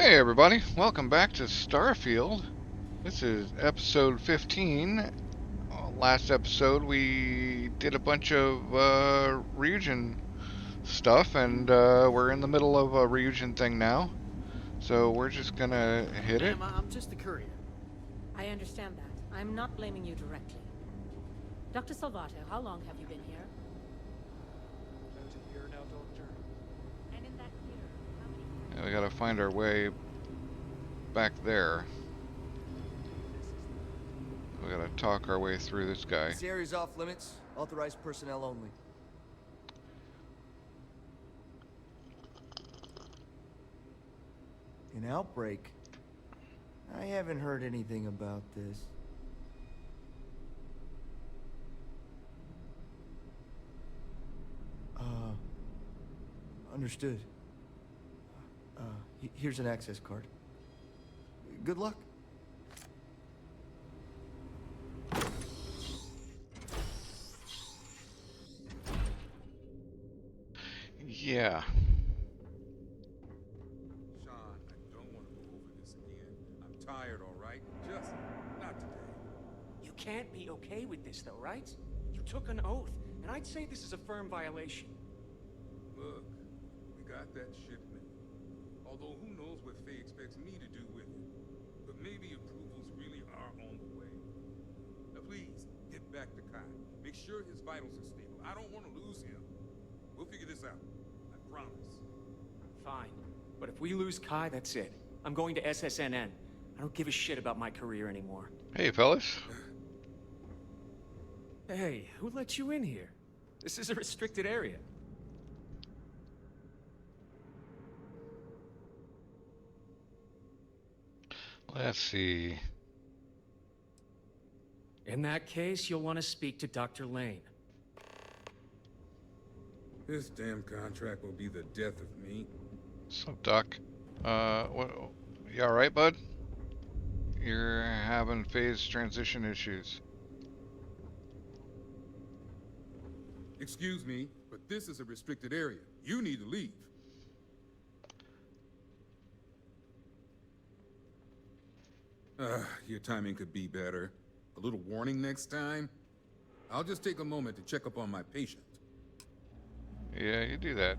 Hey everybody, welcome back to Starfield. This is episode 15. Last episode we did a bunch of Ryujin stuff, and we're in the middle of a Ryujin thing now. So we're just gonna hit it. Ma'am, I'm just the courier. I understand that. I'm not blaming you directly. Dr. Salvato, how long have you been here? About a year now, Doctor. And in that year, how many... Yeah, we gotta find our way back there. We gotta talk our way through this guy. This area's off limits. Authorized personnel only. An outbreak? I haven't heard anything about this. Understood. Here's an access card. Good luck. Yeah. Sean, I don't want to go over this again. I'm tired, all right? Just not today. You can't be okay with this, though, right? You took an oath, and I'd say this is a firm violation. Look, we got that shipment. Although who knows what Faye expects me to do with it. But maybe approvals really are on the way. Now please, get back to Kai. Make sure his vitals are stable. I don't want to lose him. We'll figure this out. I promise. Fine. But if we lose Kai, that's it. I'm going to SSNN. I don't give a shit about my career anymore. Hey fellas. Hey, who let you in here? This is a restricted area. Let's see. In that case, you'll want to speak to Dr. Lane. This damn contract will be the death of me. So Doc, what? You all right, bud? You're having phase transition issues. Excuse me, but this is a restricted area. You need to leave. Your timing could be better. A little warning next time. I'll just take a moment to check up on my patient. Yeah, you do that.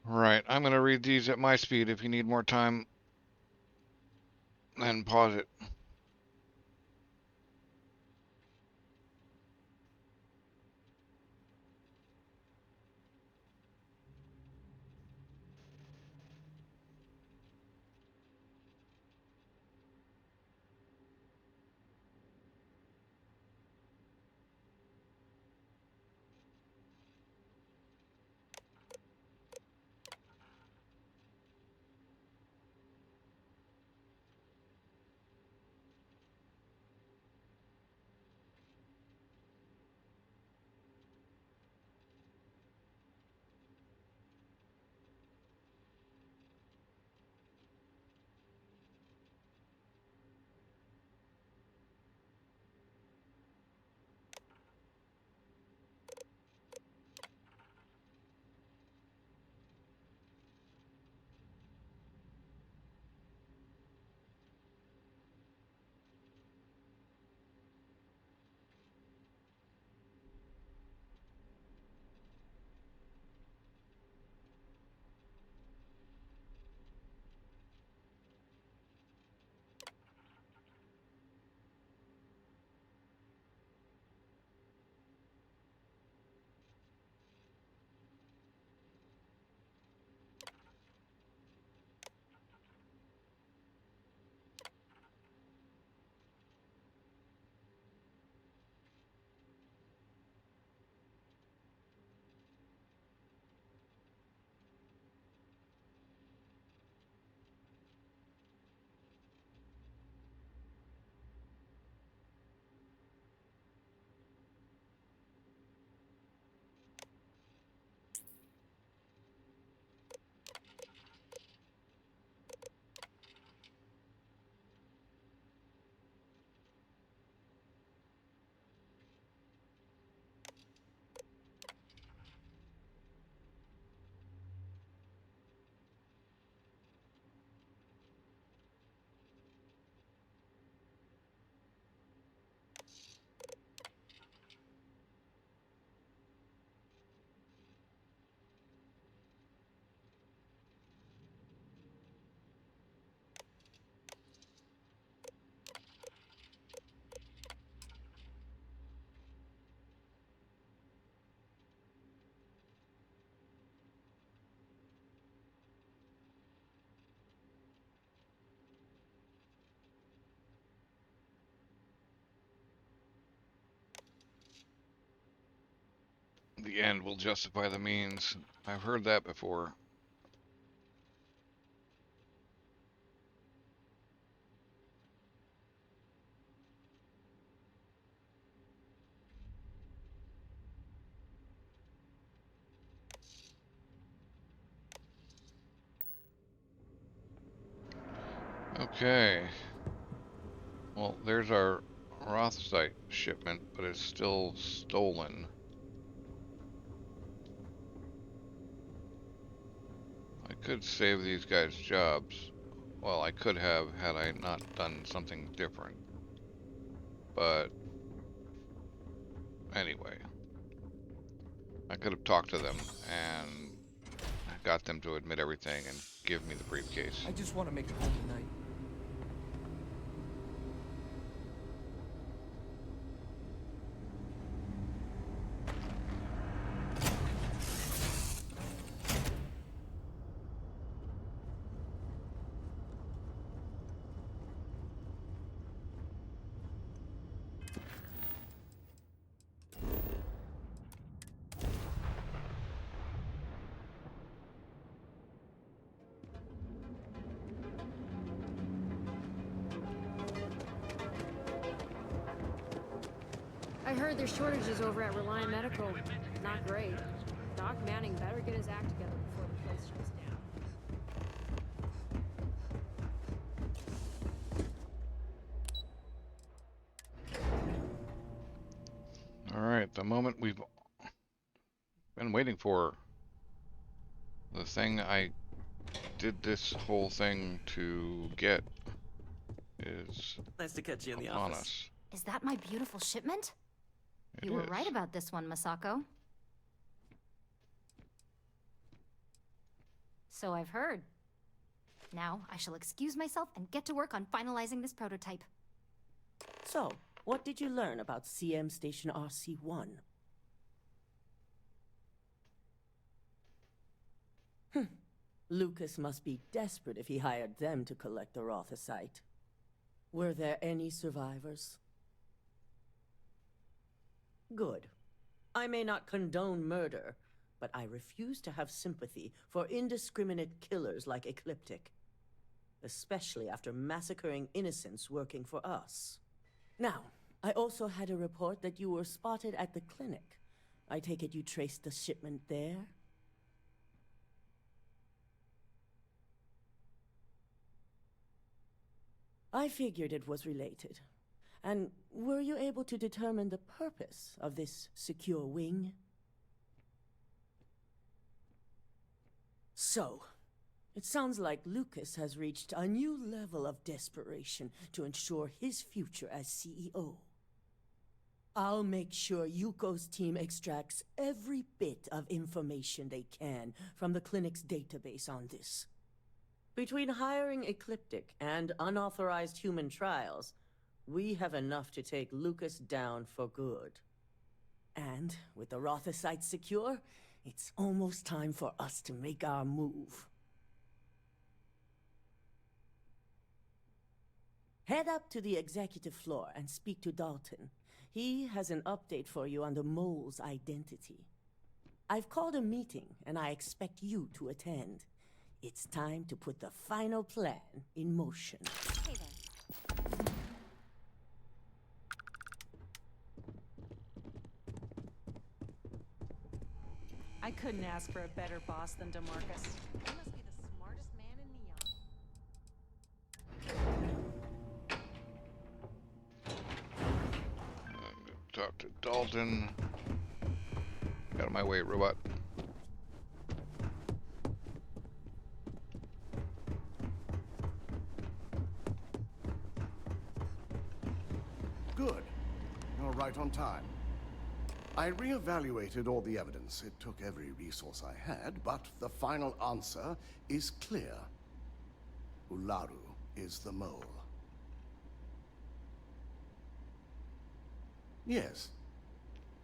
Right, I'm gonna read these at my speed. If you need more time, then pause it. The end will justify the means. I've heard that before. Okay. Well, there's our Rothsite shipment, but it's still stolen. I could save these guys jobs. Well, I could have had I not done something different. But anyway, I could have talked to them and got them to admit everything and give me the briefcase. I just want to make it home tonight. I heard there's shortages over at Reliant Medical. Not great. Doc Manning better get his act together before the place shuts down. Alright, the moment we've been waiting for. The thing I did this whole thing to get is Nice to catch you in the upon office. us. Is that my beautiful shipment? It You were is. right about this one, Masako. So I've heard. Now, I shall excuse myself and get to work on finalizing this prototype. So, what did you learn about CM Station RC-1? Lucas must be desperate if he hired them to collect the Rothosite. Were there any survivors? Good. I may not condone murder, but I refuse to have sympathy for indiscriminate killers like Ecliptic. Especially after massacring innocents working for us. Now, I also had a report that you were spotted at the clinic. I take it you traced the shipment there? I figured it was related. And were you able to determine the purpose of this secure wing? So, it sounds like Lucas has reached a new level of desperation to ensure his future as CEO. I'll make sure Yuko's team extracts every bit of information they can from the clinic's database on this. Between hiring Ecliptic and unauthorized human trials, we have enough to take Lucas down for good. And with the Rothosite secure, it's almost time for us to make our move. Head up to the executive floor and speak to Dalton. He has an update for you on the mole's identity. I've called a meeting, and I expect you to attend. It's time to put the final plan in motion. Hey there. I couldn't ask for a better boss than DeMarcus. He must be the smartest man in Neon. Talk to Dalton. Get out of my way, robot. Good. You're right on time. I re-evaluated all the evidence. It took every resource I had, but the final answer is clear. Ularu is the mole. Yes,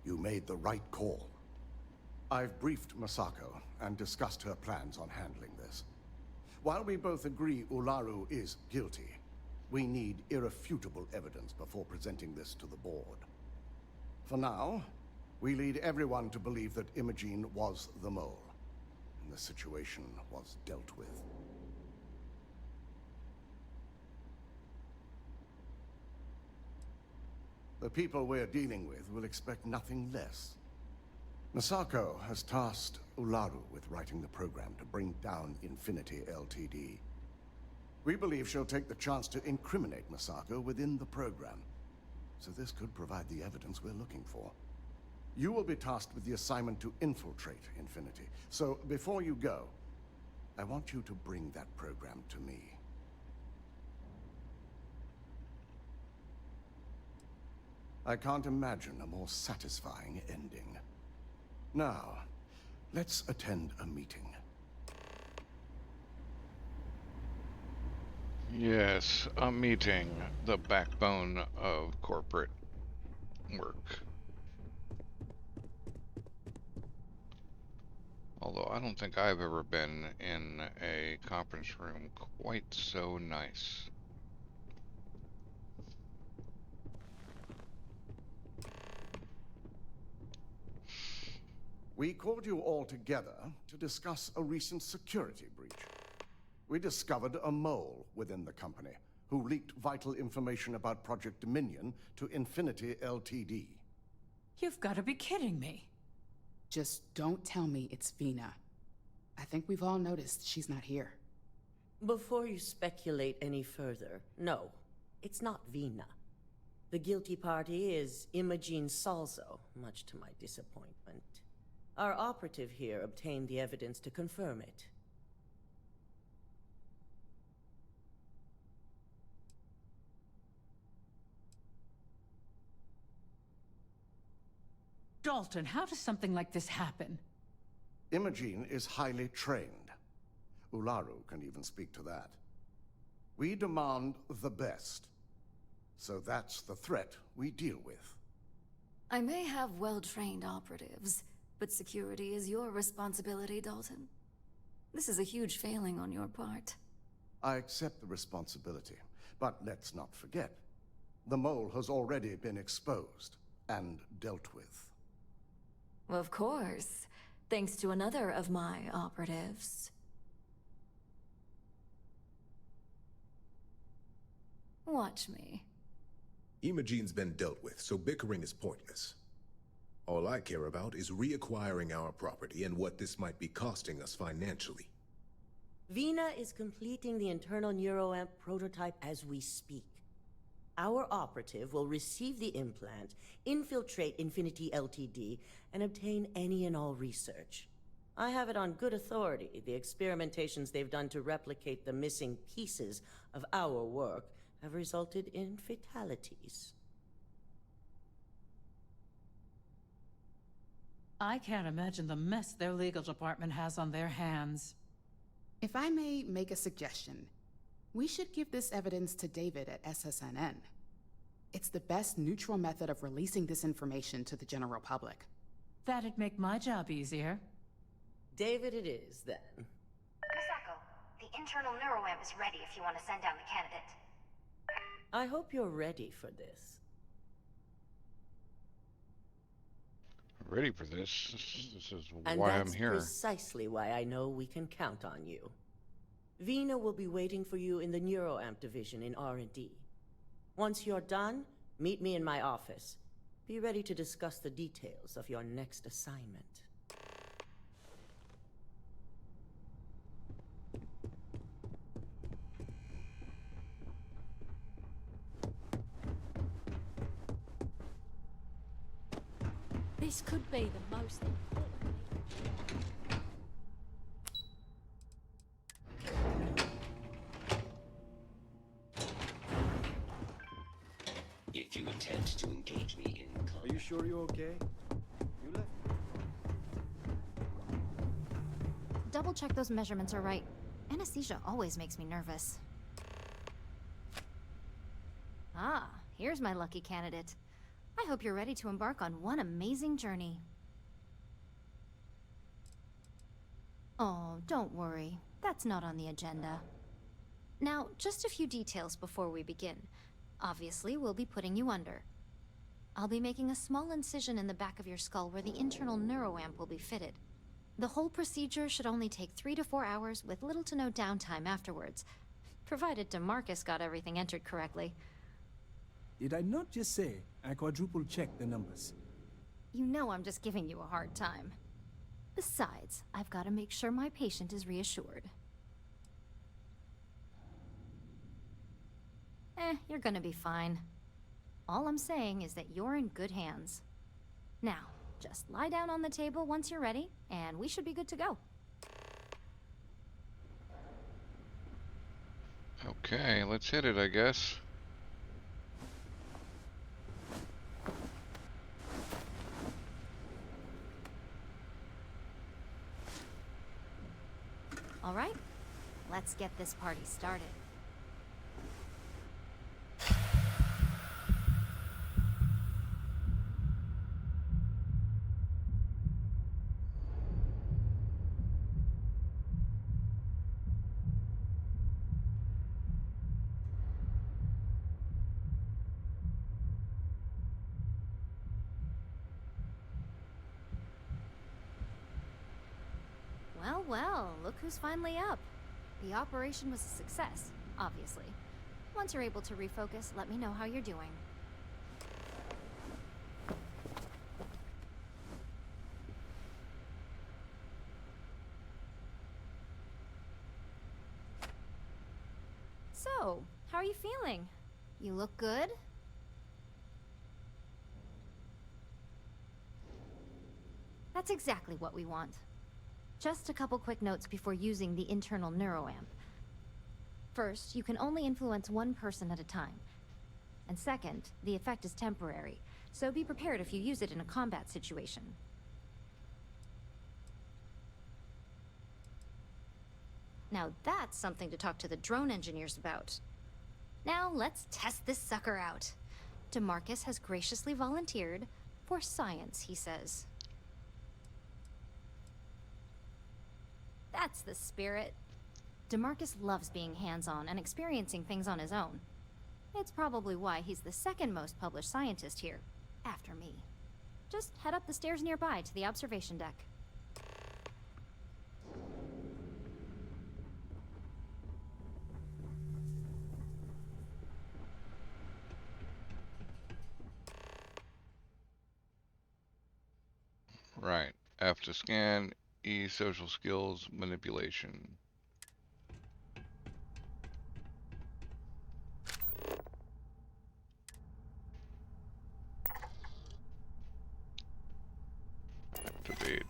you made the right call. I've briefed Masako and discussed her plans on handling this. While we both agree Ularu is guilty, we need irrefutable evidence before presenting this to the board. For now, We lead everyone to believe that Imogene was the mole, and the situation was dealt with. The people we're dealing with will expect nothing less. Misako has tasked Ularu with writing the program to bring down Infinity Ltd. We believe she'll take the chance to incriminate Misako within the program, so this could provide the evidence we're looking for. You will be tasked with the assignment to infiltrate Infinity, so before you go, I want you to bring that program to me. I can't imagine a more satisfying ending. Now, let's attend a meeting. Yes, a meeting, the backbone of corporate work. Although I don't think I've ever been in a conference room quite so nice. We called you all together to discuss a recent security breach. We discovered a mole within the company who leaked vital information about Project Dominion to Infinity Ltd. You've got to be kidding me. Just don't tell me it's Vina. I think we've all noticed she's not here. Before you speculate any further, no, it's not Vina. The guilty party is Imogene Salzo, much to my disappointment. Our operative here obtained the evidence to confirm it. Dalton, how does something like this happen? Imogene is highly trained. Ularu can even speak to that. We demand the best. So that's the threat we deal with. I may have well-trained operatives, but security is your responsibility, Dalton. This is a huge failing on your part. I accept the responsibility, but let's not forget, the mole has already been exposed and dealt with. Of course, thanks to another of my operatives. Watch me. Imogene's been dealt with, so bickering is pointless. All I care about is reacquiring our property and what this might be costing us financially. Vina is completing the internal neuroamp prototype as we speak. Our operative will receive the implant, infiltrate Infinity Ltd, and obtain any and all research. I have it on good authority. The experimentations they've done to replicate the missing pieces of our work have resulted in fatalities. I can't imagine the mess their legal department has on their hands. If I may make a suggestion, we should give this evidence to David at SSNN. It's the best neutral method of releasing this information to the general public. That'd make my job easier. David it is, then. Misako, the internal neuroamp is ready if you want to send down the candidate. I hope you're ready for this. Ready for this. This is And why I'm that's here. precisely why I know we can count on you. Vina will be waiting for you in the neuroamp division in R&D. Once you're done, meet me in my office. Be ready to discuss the details of your next assignment. This could be the most important. If you intend to engage me in combat... Are you sure you're okay? You left. Double check those measurements are right. Anesthesia always makes me nervous. Ah, here's my lucky candidate. I hope you're ready to embark on one amazing journey. Oh, don't worry. That's not on the agenda. Now, just a few details before we begin. Obviously, we'll be putting you under. I'll be making a small incision in the back of your skull where the internal neuroamp will be fitted. The whole procedure should only take 3 to 4 hours with little to no downtime afterwards, provided DeMarcus got everything entered correctly. Did I not just say I quadruple-checked the numbers? You know I'm just giving you a hard time. Besides, I've got to make sure my patient is reassured. You're gonna be fine. All I'm saying is that you're in good hands. Now, just lie down on the table once you're ready, and we should be good to go. Okay, let's hit it, I guess. All right, let's get this party started. Well, look who's finally up. The operation was a success, obviously. Once you're able to refocus, let me know how you're doing. So, how are you feeling? You look good? That's exactly what we want. Just a couple quick notes before using the internal neuroamp. First, you can only influence one person at a time. And second, the effect is temporary, so be prepared if you use it in a combat situation. Now that's something to talk to the drone engineers about. Now let's test this sucker out. DeMarcus has graciously volunteered for science, he says. That's the spirit. DeMarcus loves being hands-on and experiencing things on his own. It's probably why he's the second most published scientist here, after me. Just head up the stairs nearby to the observation deck. Right. F to scan, E social skills, manipulation. Activate.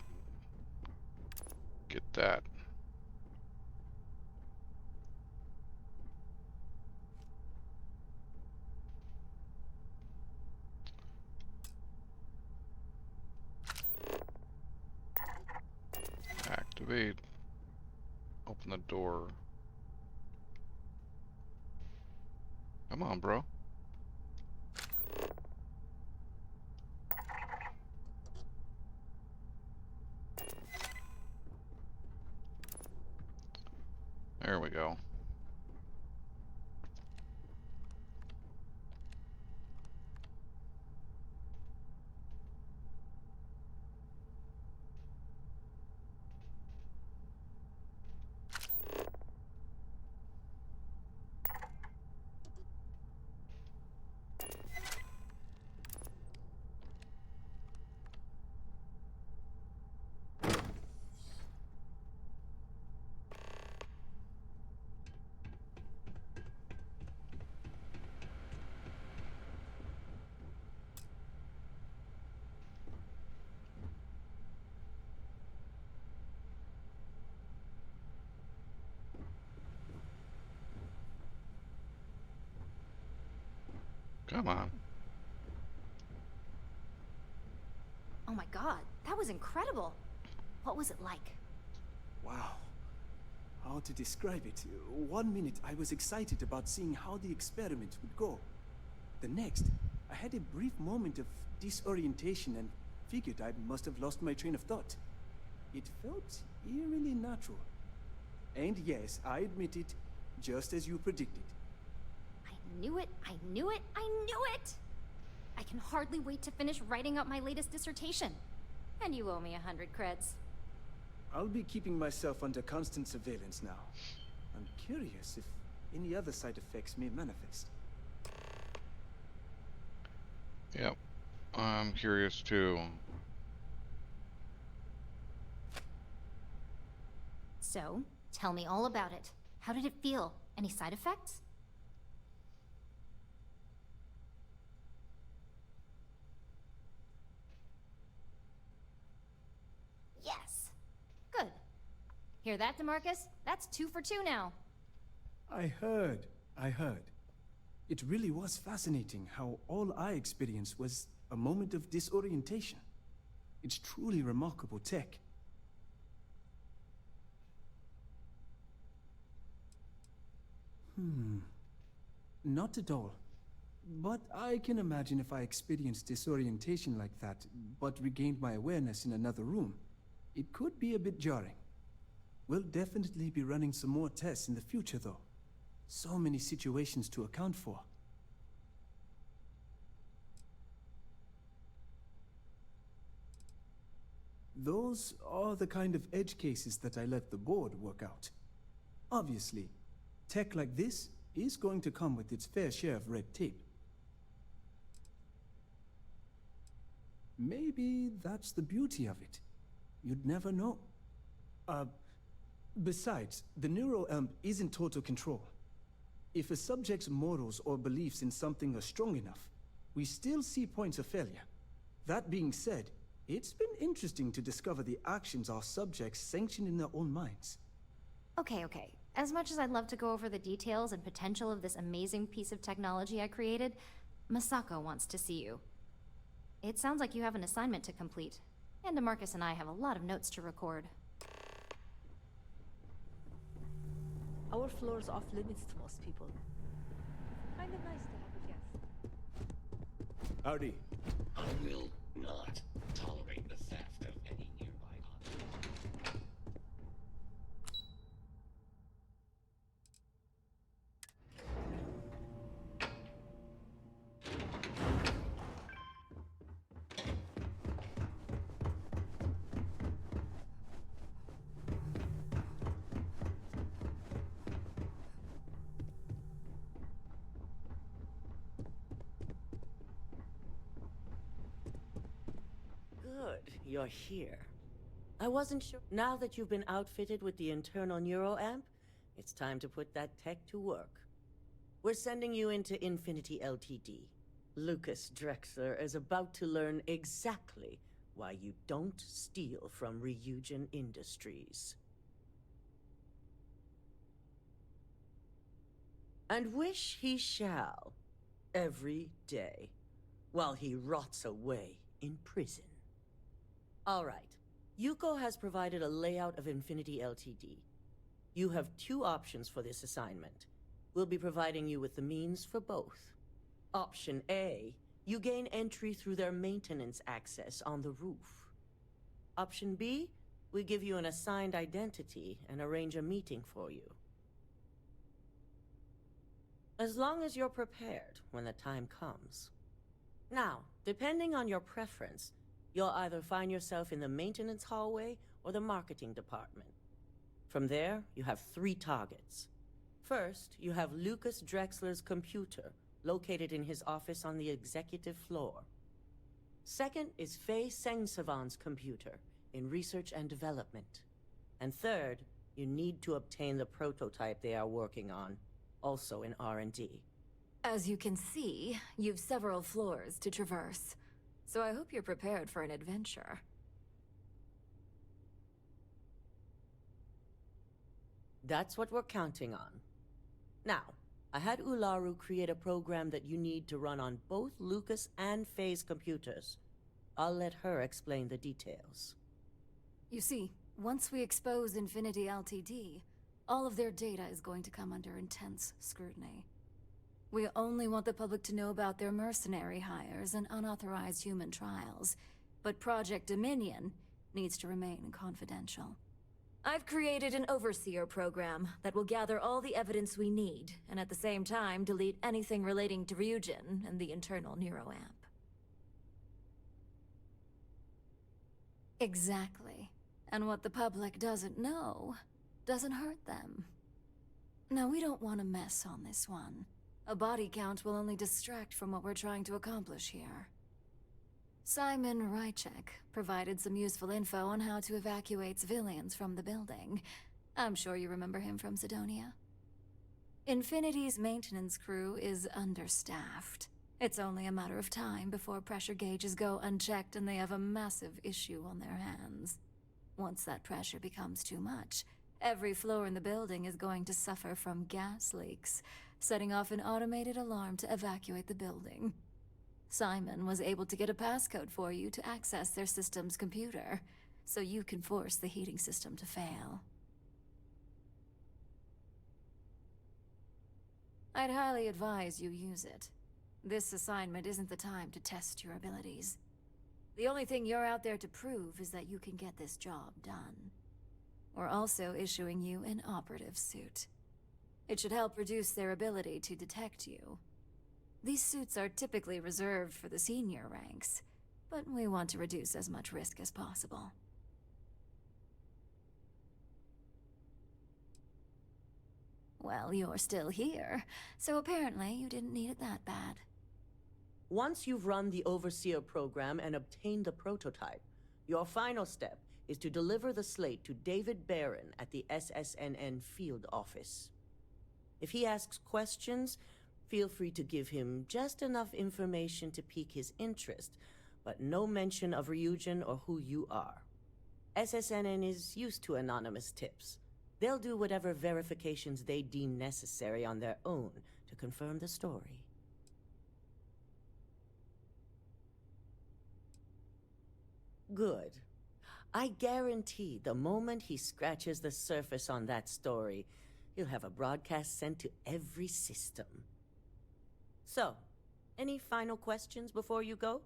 Get that. Activate. Open the door. Come on, bro. There we go. Come on. Oh my god, that was incredible. What was it like? Wow. How to describe it? 1 minute I was excited about seeing how the experiment would go. The next, I had a brief moment of disorientation and figured I must have lost my train of thought. It felt eerily natural. And yes, I admit it, just as you predicted. I knew it, I knew it, I knew it! I can hardly wait to finish writing up my latest dissertation. And you owe me 100 creds. I'll be keeping myself under constant surveillance now. I'm curious if any other side effects may manifest. Yep, I'm curious too. So, tell me all about it. How did it feel? Any side effects? Yes. Good. Hear that, DeMarcus? That's 2 for 2 now. I heard. It really was fascinating how all I experienced was a moment of disorientation. It's truly remarkable tech. Not at all. But I can imagine if I experienced disorientation like that, but regained my awareness in another room, it could be a bit jarring. We'll definitely be running some more tests in the future, though. So many situations to account for. Those are the kind of edge cases that I let the board work out. Obviously, tech like this is going to come with its fair share of red tape. Maybe that's the beauty of it. You'd never know. Besides, the neuroamp isn't total control. If a subject's morals or beliefs in something are strong enough, we still see points of failure. That being said, it's been interesting to discover the actions our subjects sanction in their own minds. Okay. As much as I'd love to go over the details and potential of this amazing piece of technology I created, Masako wants to see you. It sounds like you have an assignment to complete, and DeMarcus and I have a lot of notes to record. Our floor's off limits to most people. Kind of nice to have a guest. Howdy. I will not tolerate the theft of any nearby objects. Good, you're here. I wasn't sure. Now that you've been outfitted with the internal neuroamp, it's time to put that tech to work. We're sending you into Infinity Ltd. Lucas Drexler is about to learn exactly why you don't steal from RYUJIN Industries. And wish he shall, every day, while he rots away in prison. All right. Yuko has provided a layout of Infinity Ltd. You have 2 options for this assignment. We'll be providing you with the means for both. Option A, you gain entry through their maintenance access on the roof. Option B, we give you an assigned identity and arrange a meeting for you. As long as you're prepared when the time comes. Now, depending on your preference, you'll either find yourself in the maintenance hallway or the marketing department. From there, you have 3 targets. First, you have Lucas Drexler's computer, located in his office on the executive floor. Second is Faye Sengsavan's computer, in research and development. And third, you need to obtain the prototype they are working on, also in R&D. As you can see, you've several floors to traverse. So I hope you're prepared for an adventure. That's what we're counting on. Now, I had Ularu create a program that you need to run on both Lucas and Faye's computers. I'll let her explain the details. You see, once we expose Infinity Ltd, all of their data is going to come under intense scrutiny. We only want the public to know about their mercenary hires and unauthorized human trials, but Project Dominion needs to remain confidential. I've created an overseer program that will gather all the evidence we need, and at the same time delete anything relating to RYUJIN and the internal neuroamp. Exactly. And what the public doesn't know doesn't hurt them. Now, we don't want to mess on this one. A body count will only distract from what we're trying to accomplish here. Simon Rychek provided some useful info on how to evacuate civilians from the building. I'm sure you remember him from Sidonia. Infinity's maintenance crew is understaffed. It's only a matter of time before pressure gauges go unchecked and they have a massive issue on their hands. Once that pressure becomes too much, every floor in the building is going to suffer from gas leaks, setting off an automated alarm to evacuate the building. Simon was able to get a passcode for you to access their system's computer, so you can force the heating system to fail. I'd highly advise you use it. This assignment isn't the time to test your abilities. The only thing you're out there to prove is that you can get this job done. We're also issuing you an operative suit. It should help reduce their ability to detect you. These suits are typically reserved for the senior ranks, but we want to reduce as much risk as possible. Well, you're still here, so apparently you didn't need it that bad. Once you've run the Overseer program and obtained the prototype, your final step is to deliver the slate to David Barron at the SSNN field office. If he asks questions, feel free to give him just enough information to pique his interest, but no mention of Ryujin or who you are. SSNN is used to anonymous tips. They'll do whatever verifications they deem necessary on their own to confirm the story. Good. I guarantee the moment he scratches the surface on that story, he'll have a broadcast sent to every system. So, any final questions before you go?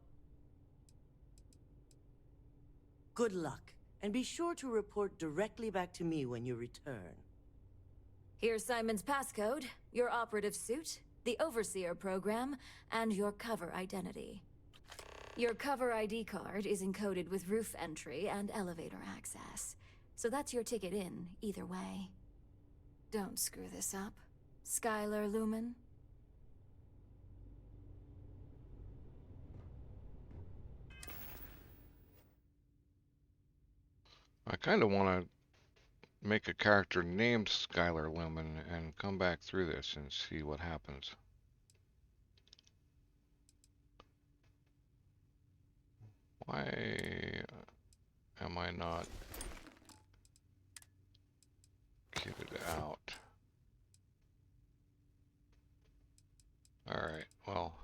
Good luck, and be sure to report directly back to me when you return. Here's Simon's passcode, your operative suit, the Overseer program, and your cover identity. Your cover ID card is encoded with roof entry and elevator access, so that's your ticket in, either way. Don't screw this up, Skylar Lumen. I kind of want to make a character named Skylar Lumen and come back through this and see what happens. Why am I not kitted out? Alright, well,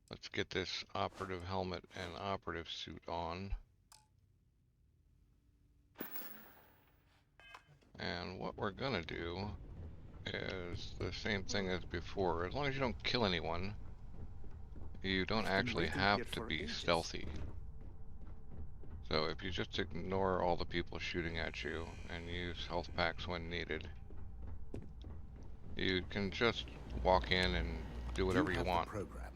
let's get this operative helmet and operative suit on. And what we're gonna do is the same thing as before. As long as you don't kill anyone, you don't actually have to be stealthy. So if you just ignore all the people shooting at you and use health packs when needed, you can just walk in and do whatever you want. Program.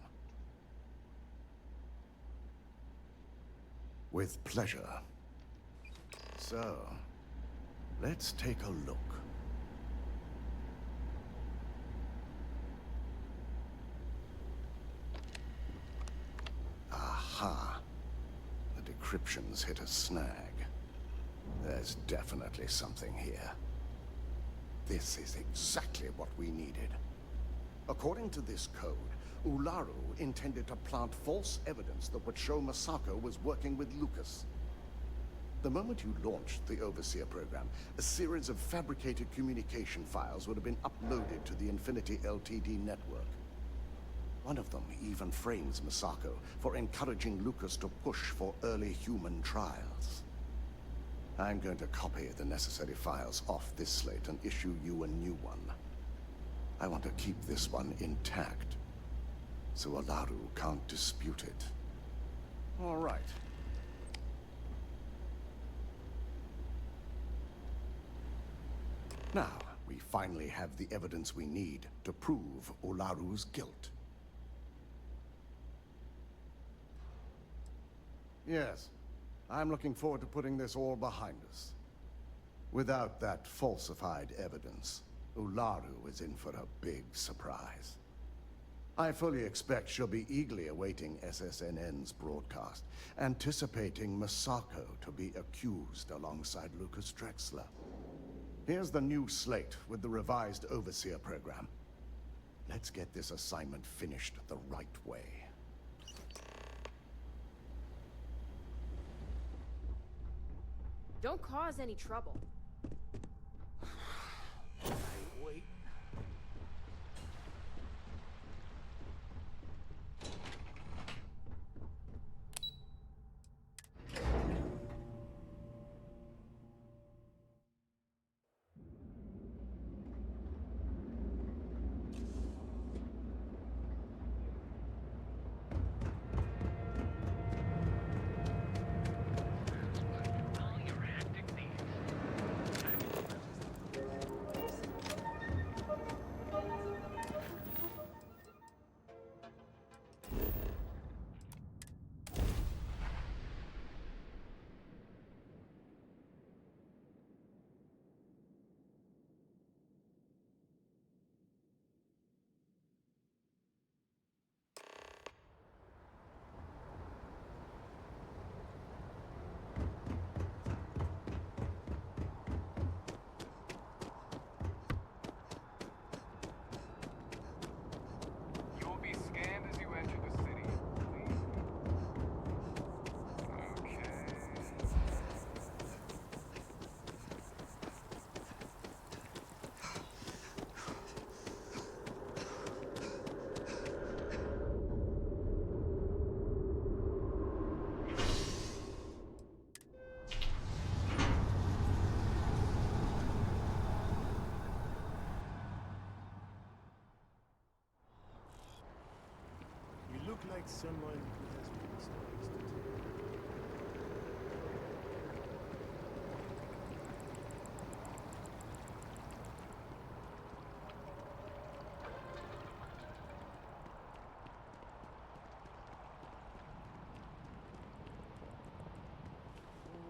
With pleasure. So, let's take a look. Aha. The decryptions hit a snag. There's definitely something here. This is exactly what we needed. According to this code, Ularu intended to plant false evidence that would show Masako was working with Lucas. The moment you launched the Overseer program, a series of fabricated communication files would have been uploaded to the Infinity Ltd network. One of them even frames Masako for encouraging Lucas to push for early human trials. I'm going to copy the necessary files off this slate and issue you a new one. I want to keep this one intact, so Ularu can't dispute it. All right. Now, we finally have the evidence we need to prove Ularu's guilt. Yes. I'm looking forward to putting this all behind us. Without that falsified evidence, Ularu is in for a big surprise. I fully expect she'll be eagerly awaiting SSNN's broadcast, anticipating Masako to be accused alongside Lucas Drexler. Here's the new slate with the revised Overseer program. Let's get this assignment finished the right way. Don't cause any trouble. Wait. Look like someone who has been stories to tell.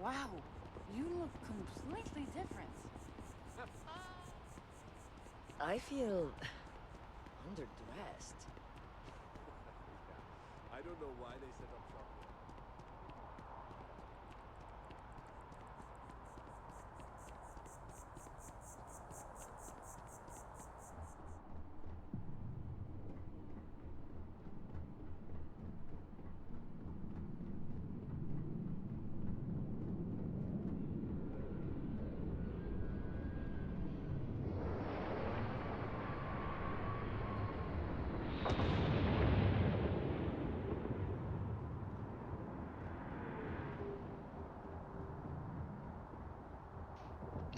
Wow, you look completely different. I feel underdressed. I don't know why they set up shop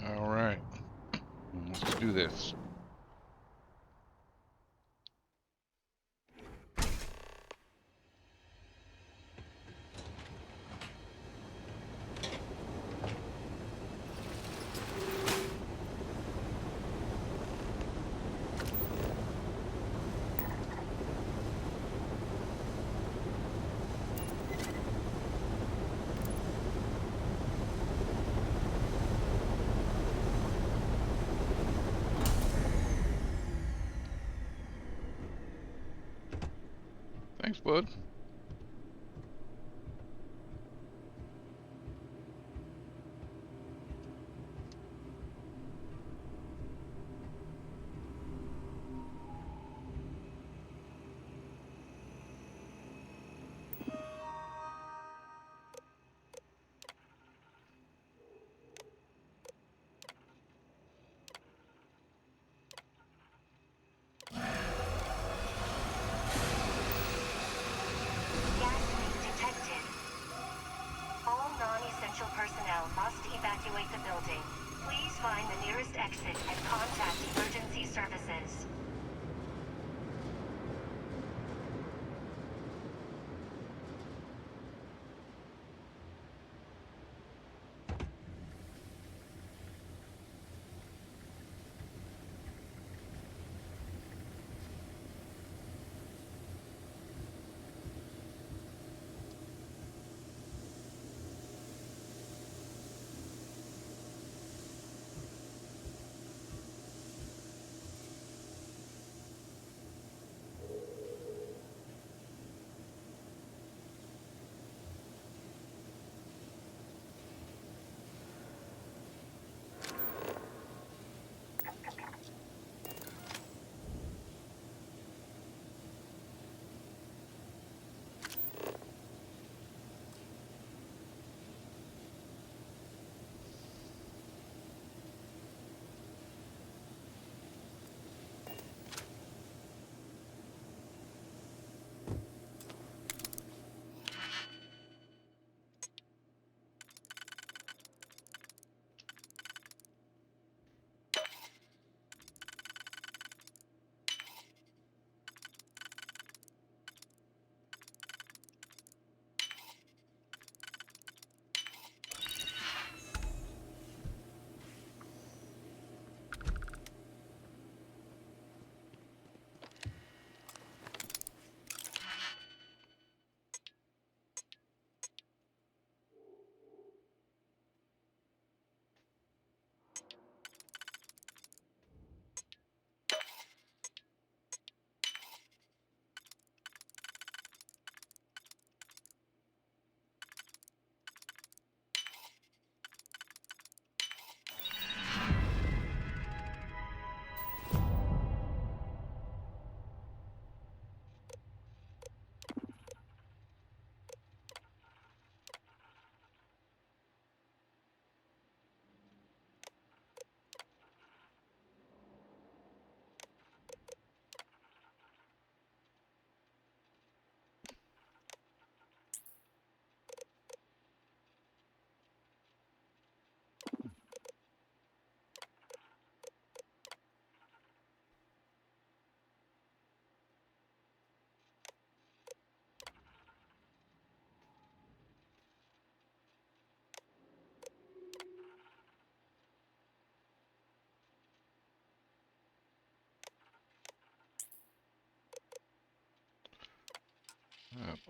here. All right. Let's do this. Thanks, bud. Gas leak detected. All non-essential personnel must evacuate the building. Please find the nearest exit and contact emergency services.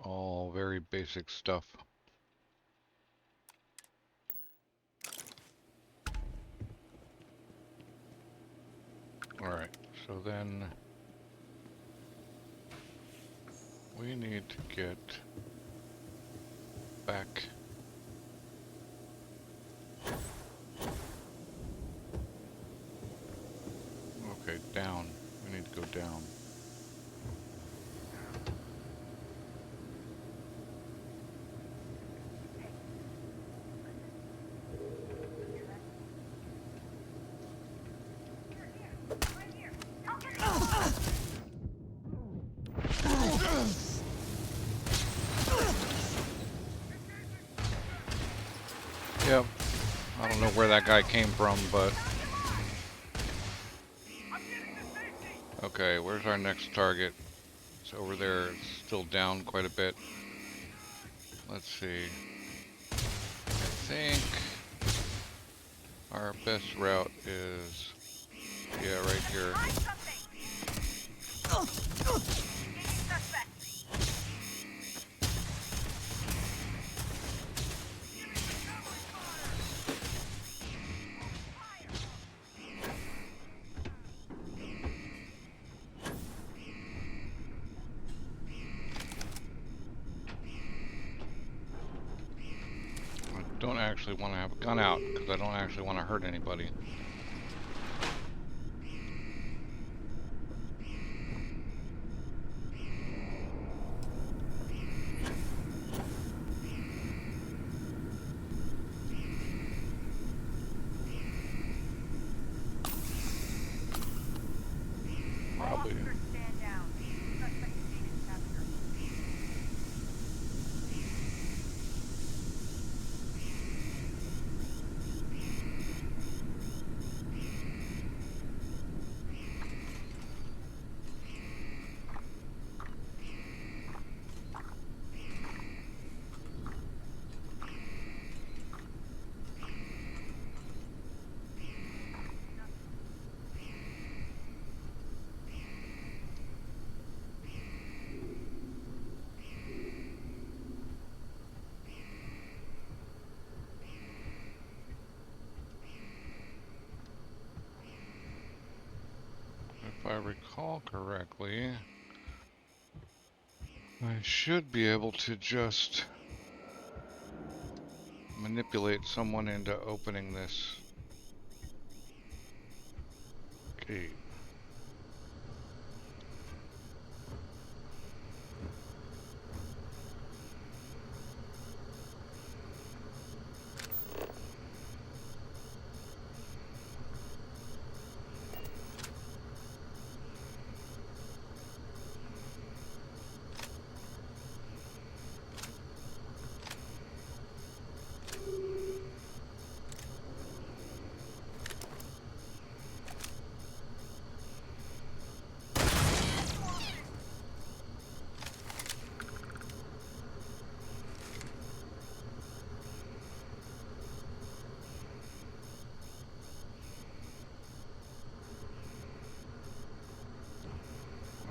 All very basic stuff. Alright, so then we need to get back. Okay, down. We need to go down. Yep. I don't know where that guy came from, but... Okay, where's our next target? It's over there. It's still down quite a bit. Let's see. I think our best route is... yeah, right here. I don't actually want to have a gun out because I don't actually want to hurt anybody. Probably. If I recall correctly, I should be able to just manipulate someone into opening this gate.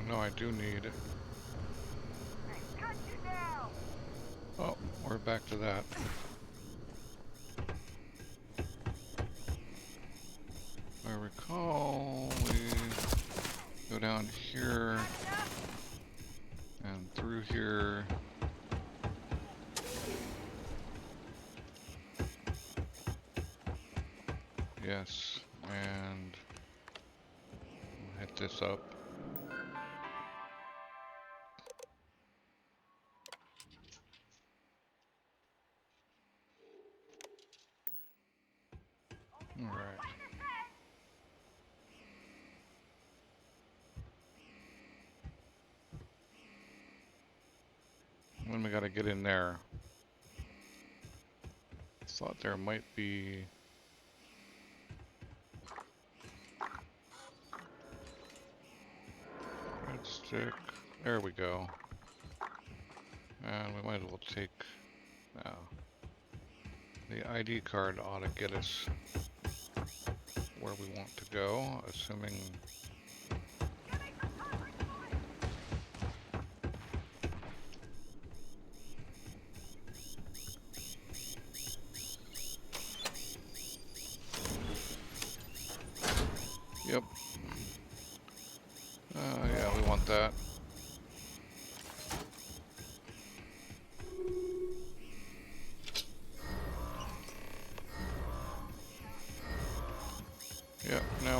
No, I do need... oh, we're back to that. If I recall, we go down here and through here. Yes, and hit this up. Alright. Then we gotta get in there. Thought there might be... red stick. There we go. And we might as well take... the ID card ought to get us where we want to go, assuming...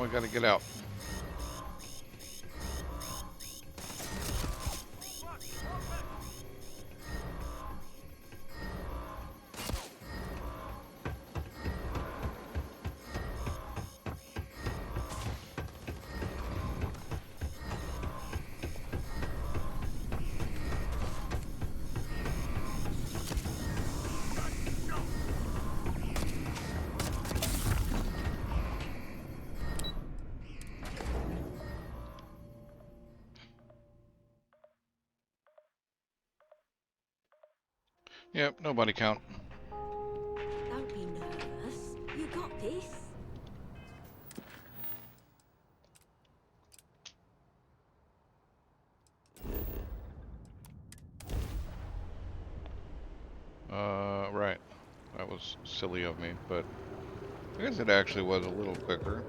I gotta get out. Yep, nobody count. Don't be nervous. You got this. Right. That was silly of me, but I guess it actually was a little quicker.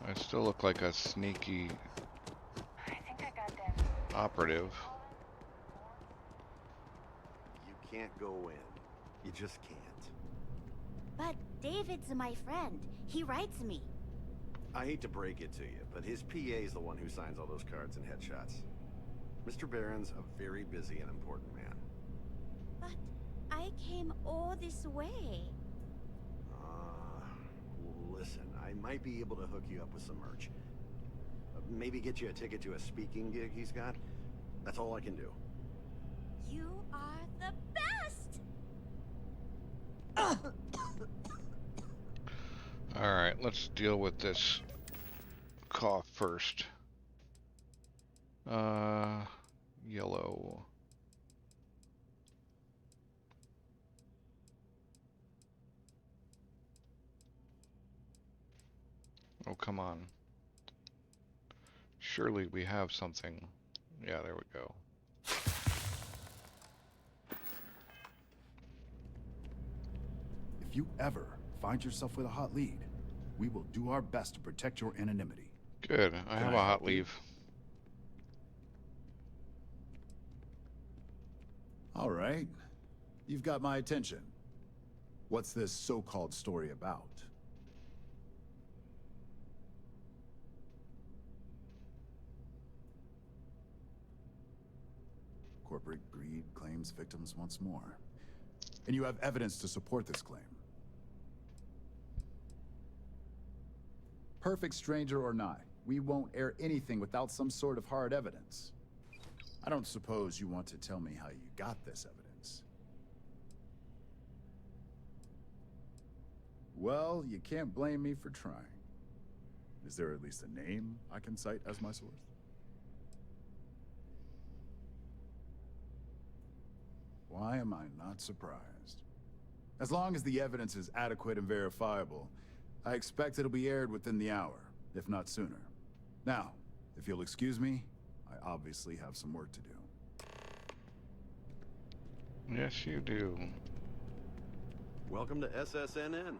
I still look like a sneaky operative. You can't go in. You just can't. But David's my friend. He writes me. I hate to break it to you, but his PA is the one who signs all those cards and headshots. Mr. Barron's a very busy and important man. But I came all this way. Listen, I might be able to hook you up with some merch. Maybe get you a ticket to a speaking gig he's got. That's all I can do. You are the best! Alright, let's deal with this cough first. Yellow. Oh, come on. Surely we have something. Yeah, there we go. If you ever find yourself with a hot lead, we will do our best to protect your anonymity. Good. I have a hot leave. All right. You've got my attention. What's this so-called story about? Corporate greed claims victims once more. And you have evidence to support this claim. Perfect stranger or not, we won't air anything without some sort of hard evidence. I don't suppose you want to tell me how you got this evidence. Well, you can't blame me for trying. Is there at least a name I can cite as my source? Why am I not surprised? As long as the evidence is adequate and verifiable, I expect it'll be aired within the hour, if not sooner. Now, if you'll excuse me, I obviously have some work to do. Yes, you do. Welcome to SSNN.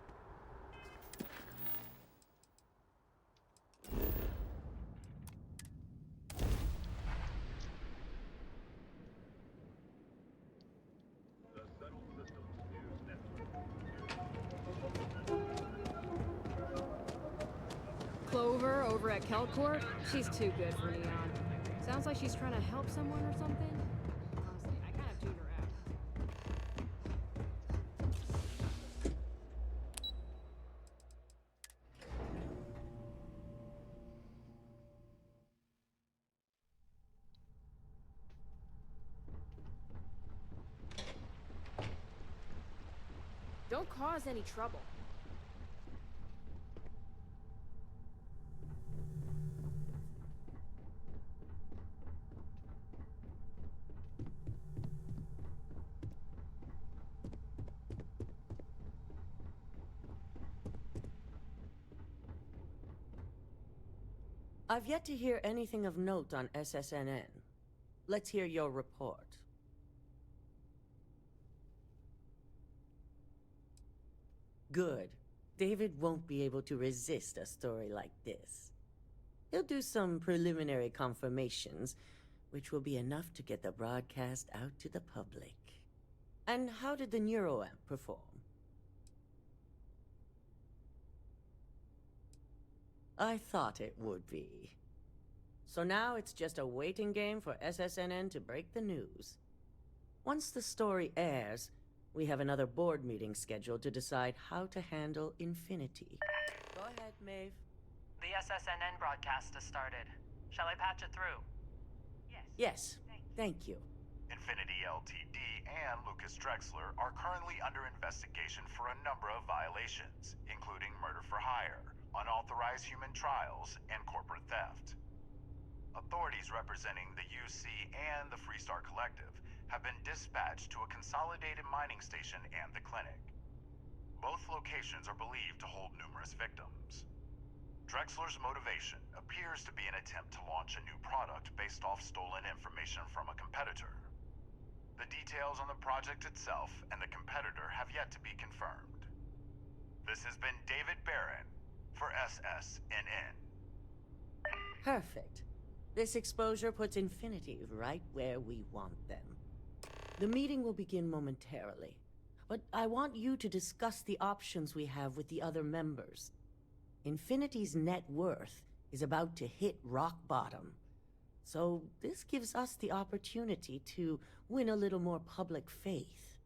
Clover over at Kelcourt? She's too good for Neon. Sounds like she's trying to help someone or something. Honestly, I kind of tuned her out. Don't cause any trouble. I've yet to hear anything of note on SSNN. Let's hear your report. Good. David won't be able to resist a story like this. He'll do some preliminary confirmations, which will be enough to get the broadcast out to the public. And how did the neuroamp perform? I thought it would be. So now it's just a waiting game for SSNN to break the news. Once the story airs, we have another board meeting scheduled to decide how to handle Infinity. Go ahead, Maeve. The SSNN broadcast has started. Shall I patch it through? Yes, thank you. Infinity Ltd. and Lucas Drexler are currently under investigation for a number of violations, including murder for hire, unauthorized human trials, and corporate theft. Authorities representing the UC and the Freestar Collective have been dispatched to a consolidated mining station and the clinic. Both locations are believed to hold numerous victims. Drexler's motivation appears to be an attempt to launch a new product based off stolen information from a competitor. The details on the project itself and the competitor have yet to be confirmed. This has been David Barron for SSNN. Perfect. This exposure puts Infinity right where we want them. The meeting will begin momentarily, but I want you to discuss the options we have with the other members. Infinity's net worth is about to hit rock bottom, so this gives us the opportunity to win a little more public faith.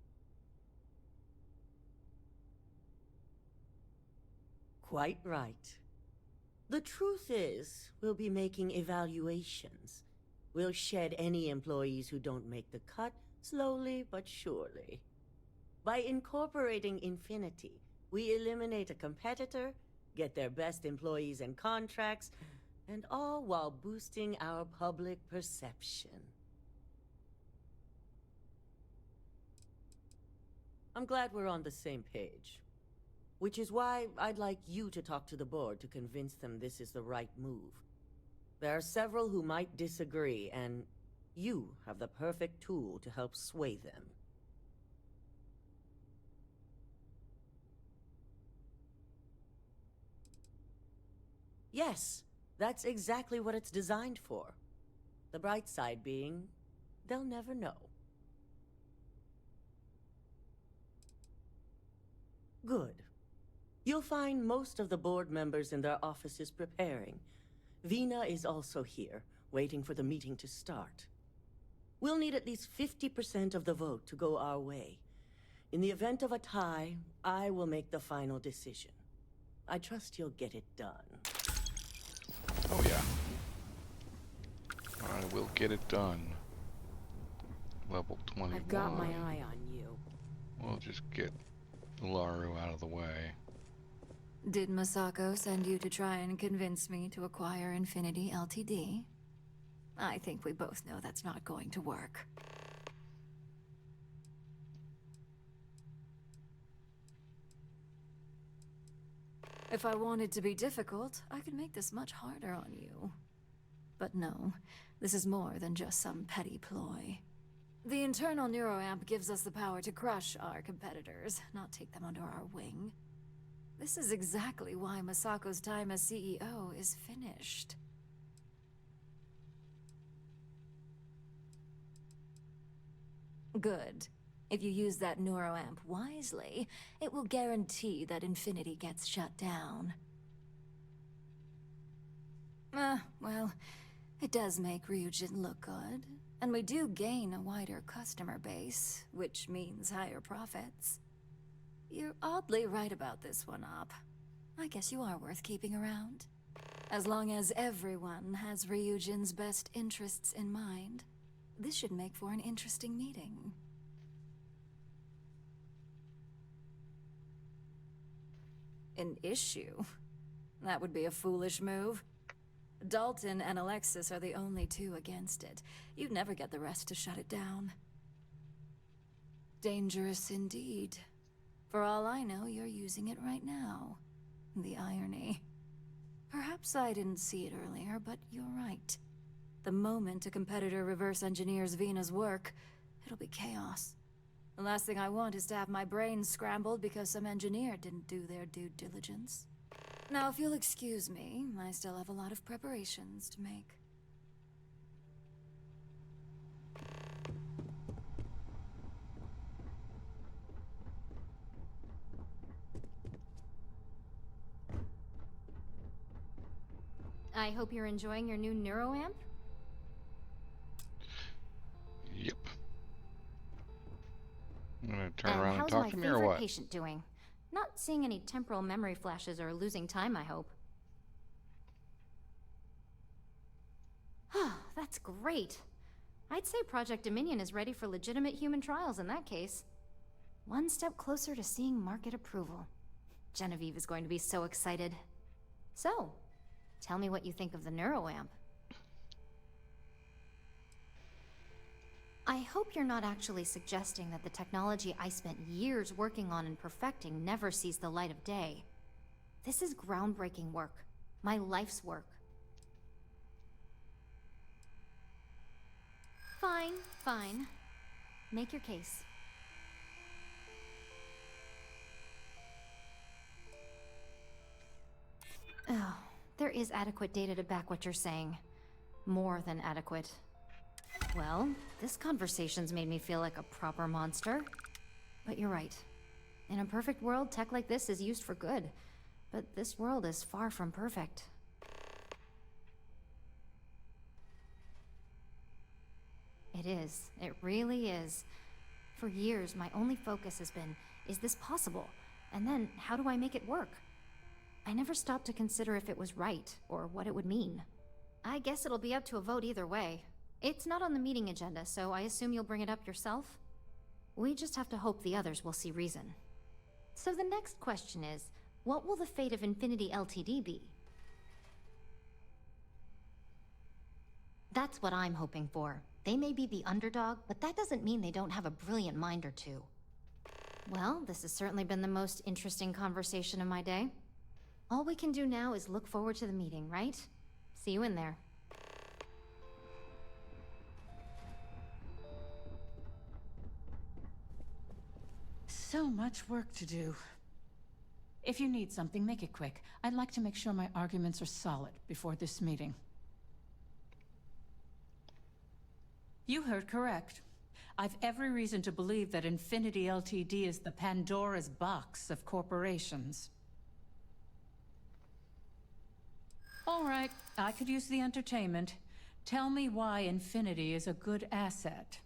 Quite right. The truth is, we'll be making evaluations. We'll shed any employees who don't make the cut, slowly but surely. By incorporating Infinity, we eliminate a competitor, get their best employees and contracts, and all while boosting our public perception. I'm glad we're on the same page. Which is why I'd like you to talk to the board to convince them this is the right move. There are several who might disagree, and you have the perfect tool to help sway them. Yes, that's exactly what it's designed for. The bright side being, they'll never know. Good. You'll find most of the board members in their offices preparing. Vina is also here, waiting for the meeting to start. We'll need at least 50% of the vote to go our way. In the event of a tie, I will make the final decision. I trust you'll get it done. Oh yeah. I will get it done. Level 21. I've got my eye on you. We'll just get Laru out of the way. Did Masako send you to try and convince me to acquire Infinity Ltd? I think we both know that's not going to work. If I wanted to be difficult, I could make this much harder on you. But no, this is more than just some petty ploy. The internal neuroamp gives us the power to crush our competitors, not take them under our wing. This is exactly why Masako's time as CEO is finished. Good. If you use that neuroamp wisely, it will guarantee that Infinity gets shut down. Well, it does make Ryujin look good, and we do gain a wider customer base, which means higher profits. You're oddly right about this one, Op. I guess you are worth keeping around. As long as everyone has Ryujin's best interests in mind, this should make for an interesting meeting. An issue? That would be a foolish move. Dalton and Alexis are the only two against it. You'd never get the rest to shut it down. Dangerous indeed. For all I know, you're using it right now. The irony. Perhaps I didn't see it earlier, but you're right. The moment a competitor reverse engineers Vina's work, it'll be chaos. The last thing I want is to have my brain scrambled because some engineer didn't do their due diligence. Now, if you'll excuse me, I still have a lot of preparations to make. I hope you're enjoying your new neuroamp. Yep. I'm gonna turn And around and how's talk my to me or favorite what? patient doing? Not seeing any temporal memory flashes or losing time, I hope. That's great. I'd say Project Dominion is ready for legitimate human trials in that case. One step closer to seeing market approval. Genevieve is going to be so excited. So, tell me what you think of the neuroamp. I hope you're not actually suggesting that the technology I spent years working on and perfecting never sees the light of day. This is groundbreaking work. My life's work. Fine, fine. Make your case. Oh, there is adequate data to back what you're saying. More than adequate. Well, this conversation's made me feel like a proper monster. But you're right. In a perfect world, tech like this is used for good. But this world is far from perfect. It is. It really is. For years, my only focus has been, is this possible? And then, how do I make it work? I never stopped to consider if it was right, or what it would mean. I guess it'll be up to a vote either way. It's not on the meeting agenda, so I assume you'll bring it up yourself? We just have to hope the others will see reason. So the next question is, what will the fate of Infinity Ltd be? That's what I'm hoping for. They may be the underdog, but that doesn't mean they don't have a brilliant mind or two. Well, this has certainly been the most interesting conversation of my day. All we can do now is look forward to the meeting, right? See you in there. So much work to do. If you need something, make it quick. I'd like to make sure my arguments are solid before this meeting. You heard correct. I've every reason to believe that Infinity Ltd is the Pandora's box of corporations. All right, I could use the entertainment. Tell me why Infinity is a good asset.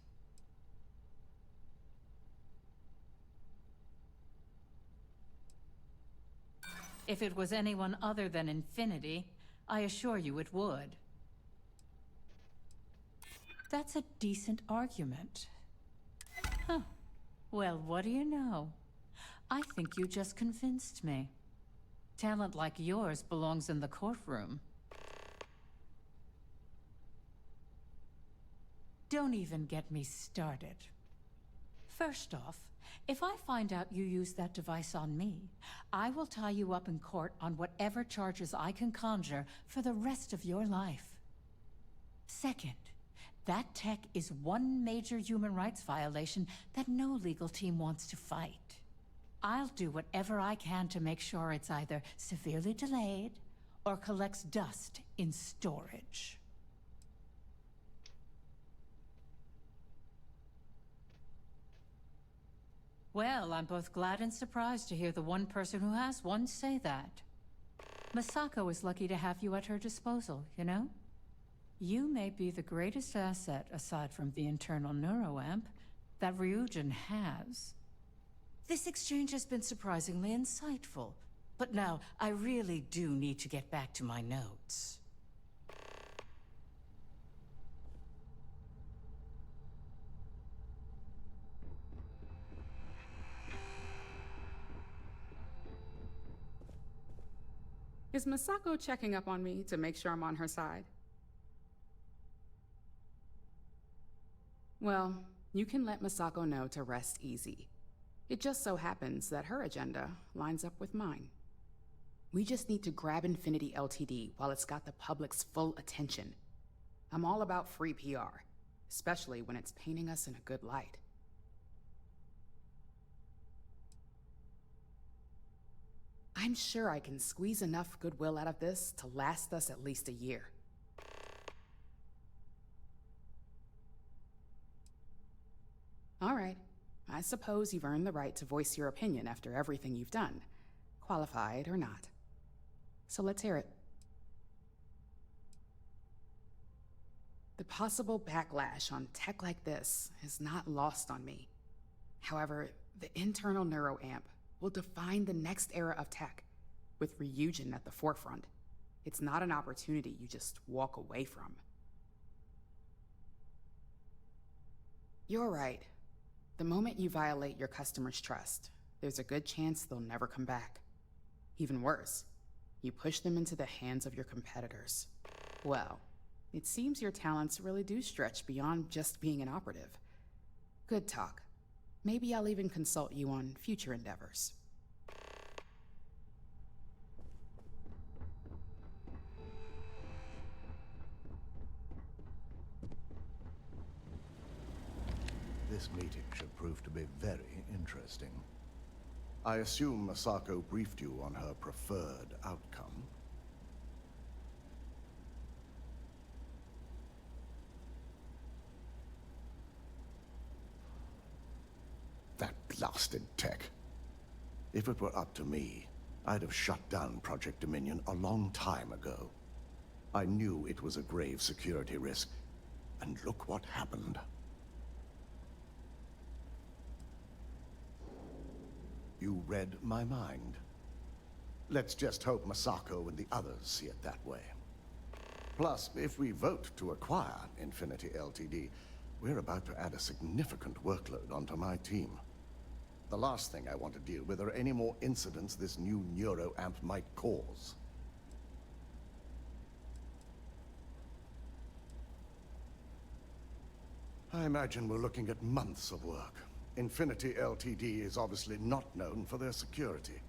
If it was anyone other than Infinity, I assure you it would. That's a decent argument. Huh. Well, what do you know? I think you just convinced me. Talent like yours belongs in the courtroom. Don't even get me started. First off, if I find out you used that device on me, I will tie you up in court on whatever charges I can conjure for the rest of your life. Second, that tech is one major human rights violation that no legal team wants to fight. I'll do whatever I can to make sure it's either severely delayed or collects dust in storage. Well, I'm both glad and surprised to hear the one person who has one say that. Masako is lucky to have you at her disposal, you know? You may be the greatest asset, aside from the internal neuroamp, that RYUJIN has. This exchange has been surprisingly insightful, but now I really do need to get back to my notes. Is Masako checking up on me to make sure I'm on her side? Well, you can let Masako know to rest easy. It just so happens that her agenda lines up with mine. We just need to grab Infinity Ltd while it's got the public's full attention. I'm all about free PR, especially when it's painting us in a good light. I'm sure I can squeeze enough goodwill out of this to last us at least a year. All right. I suppose you've earned the right to voice your opinion after everything you've done, qualified or not. So let's hear it. The possible backlash on tech like this is not lost on me. However, the internal neuroamp will define the next era of tech, with RYUJIN at the forefront. It's not an opportunity you just walk away from. You're right. The moment you violate your customers' trust, there's a good chance they'll never come back. Even worse, you push them into the hands of your competitors. Well, it seems your talents really do stretch beyond just being an operative. Good talk. Maybe I'll even consult you on future endeavors. This meeting should prove to be very interesting. I assume Masako briefed you on her preferred outcome. That blasted tech. If it were up to me, I'd have shut down Project Dominion a long time ago. I knew it was a grave security risk, and look what happened. You read my mind. Let's just hope Masako and the others see it that way. Plus, if we vote to acquire Infinity Ltd, we're about to add a significant workload onto my team. The last thing I want to deal with are any more incidents this new neuroamp might cause. I imagine we're looking at months of work. Infinity Ltd is obviously not known for their security.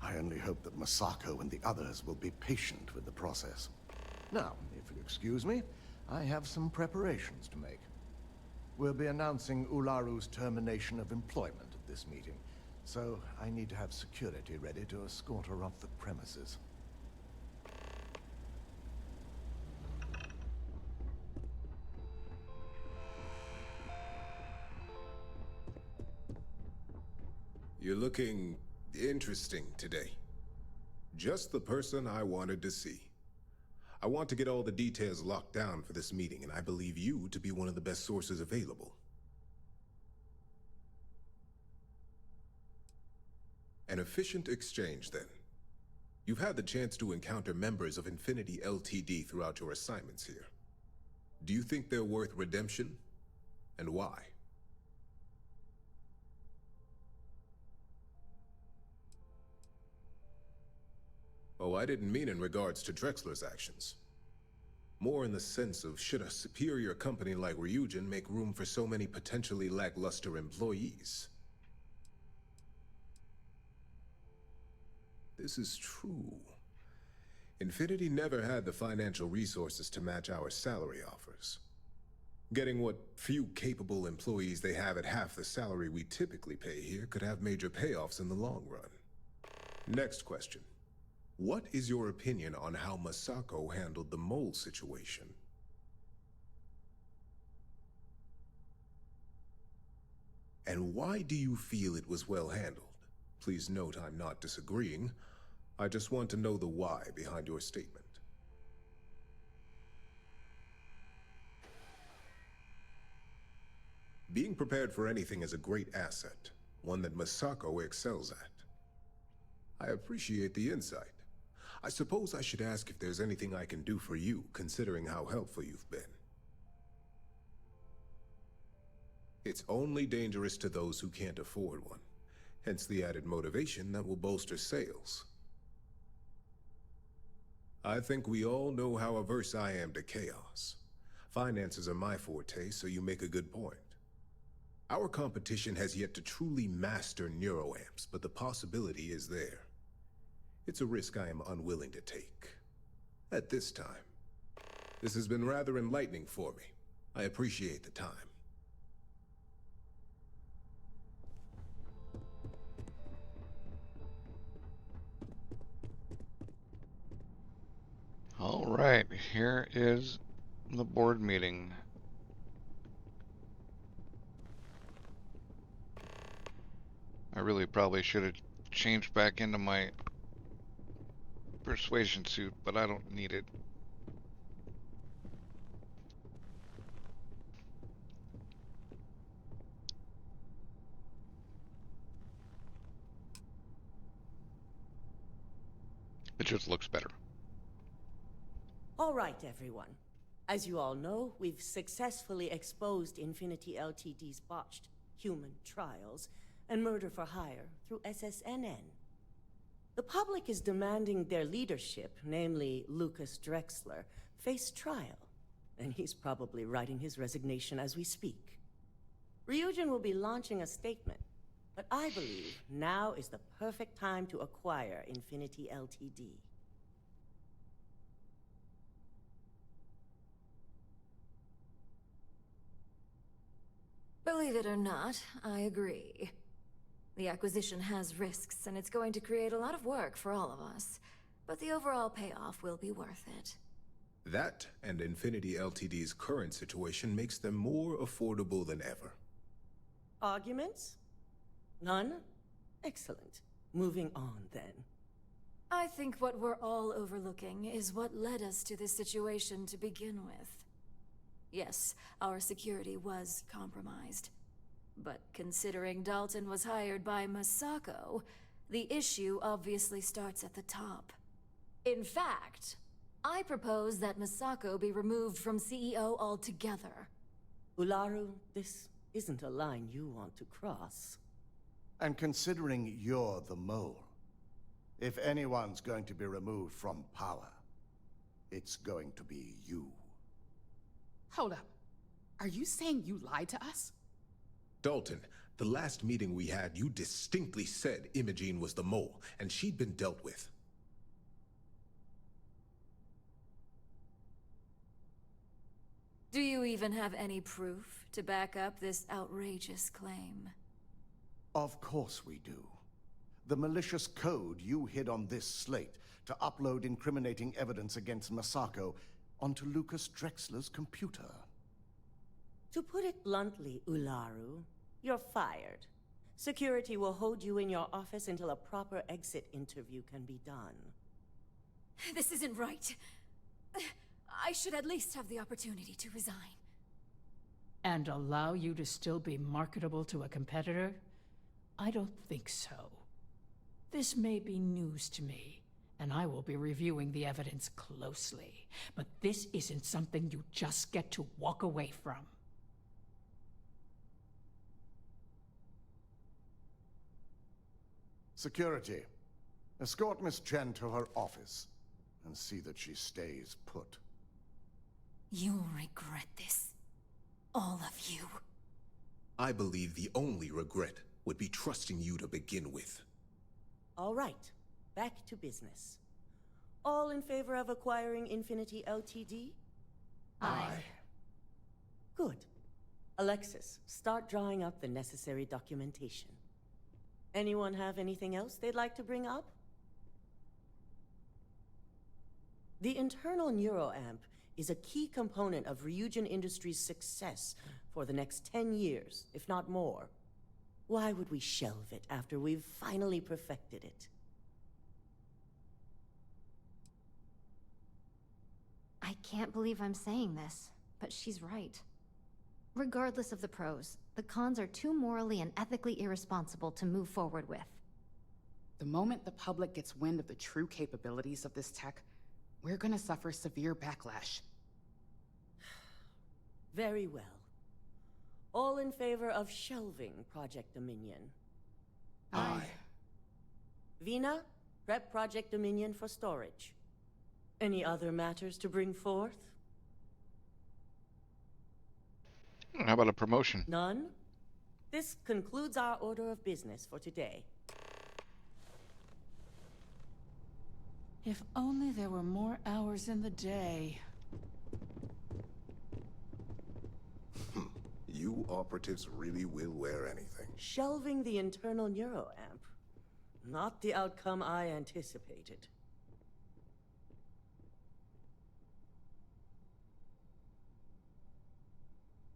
I only hope that Masako and the others will be patient with the process. Now, if you'll excuse me, I have some preparations to make. We'll be announcing Ularu's termination of employment at this meeting, so I need to have security ready to escort her off the premises. You're looking interesting today. Just the person I wanted to see. I want to get all the details locked down for this meeting, and I believe you to be one of the best sources available. An efficient exchange, then. You've had the chance to encounter members of Infinity Ltd throughout your assignments here. Do you think they're worth redemption? And why? Oh, I didn't mean in regards to Drexler's actions. More in the sense of, should a superior company like RYUJIN make room for so many potentially lackluster employees? This is true. Infinity never had the financial resources to match our salary offers. Getting what few capable employees they have at half the salary we typically pay here could have major payoffs in the long run. Next question. What is your opinion on how Masako handled the mole situation? And why do you feel it was well handled? Please note I'm not disagreeing. I just want to know the why behind your statement. Being prepared for anything is a great asset, one that Masako excels at. I appreciate the insight. I suppose I should ask if there's anything I can do for you, considering how helpful you've been. It's only dangerous to those who can't afford one, hence the added motivation that will bolster sales. I think we all know how averse I am to chaos. Finances are my forte, so you make a good point. Our competition has yet to truly master neuroamps, but the possibility is there. It's a risk I am unwilling to take. At this time. This has been rather enlightening for me. I appreciate the time. All right, here is the board meeting. I really probably should have changed back into my persuasion suit, but I don't need it. It just looks better. All right, everyone. As you all know, we've successfully exposed Infinity Ltd's botched human trials and murder for hire through SSNN. The public is demanding their leadership, namely Lucas Drexler, face trial, and he's probably writing his resignation as we speak. RYUJIN will be launching a statement, but I believe now is the perfect time to acquire Infinity Ltd. Believe it or not, I agree. The acquisition has risks, and it's going to create a lot of work for all of us. But the overall payoff will be worth it. That and Infinity Ltd's current situation makes them more affordable than ever. Arguments? None? Excellent. Moving on, then. I think what we're all overlooking is what led us to this situation to begin with. Yes, our security was compromised. But considering Dalton was hired by Masako, the issue obviously starts at the top. In fact, I propose that Masako be removed from CEO altogether. Ularu, this isn't a line you want to cross. And considering you're the mole, if anyone's going to be removed from power, it's going to be you. Hold up. Are you saying you lied to us? Dalton, the last meeting we had, you distinctly said Imogene was the mole, and she'd been dealt with. Do you even have any proof to back up this outrageous claim? Of course we do. The malicious code you hid on this slate to upload incriminating evidence against Masako onto Lucas Drexler's computer. To put it bluntly, Ularu, you're fired. Security will hold you in your office until a proper exit interview can be done. This isn't right. I should at least have the opportunity to resign. And allow you to still be marketable to a competitor? I don't think so. This may be news to me, and I will be reviewing the evidence closely. But this isn't something you just get to walk away from. Security, escort Miss Chen to her office and see that she stays put. You'll regret this. All of you. I believe the only regret would be trusting you to begin with. All right, back to business. All in favor of acquiring Infinity Ltd? Aye. Good. Alexis, start drawing up the necessary documentation. Anyone have anything else they'd like to bring up? The internal neuroamp is a key component of RYUJIN Industries' success for the next 10 years, if not more. Why would we shelve it after we've finally perfected it? I can't believe I'm saying this, but she's right. Regardless of the pros, the cons are too morally and ethically irresponsible to move forward with. The moment the public gets wind of the true capabilities of this tech, we're gonna suffer severe backlash. Very well. All in favor of shelving Project Dominion? Aye. Vina, prep Project Dominion for storage. Any other matters to bring forth? How about a promotion? None? This concludes our order of business for today. If only there were more hours in the day. You operatives really will wear anything. Shelving the internal neuroamp. Not the outcome I anticipated.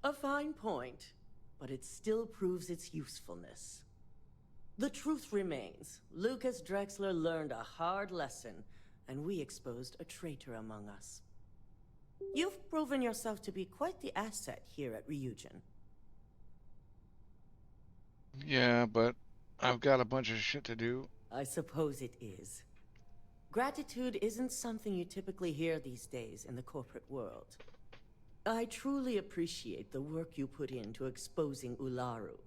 A fine point, but it still proves its usefulness. The truth remains, Lucas Drexler learned a hard lesson, and we exposed a traitor among us. You've proven yourself to be quite the asset here at RYUJIN. Yeah, but I've got a bunch of shit to do. I suppose it is. Gratitude isn't something you typically hear these days in the corporate world. I truly appreciate the work you put into exposing Ularu.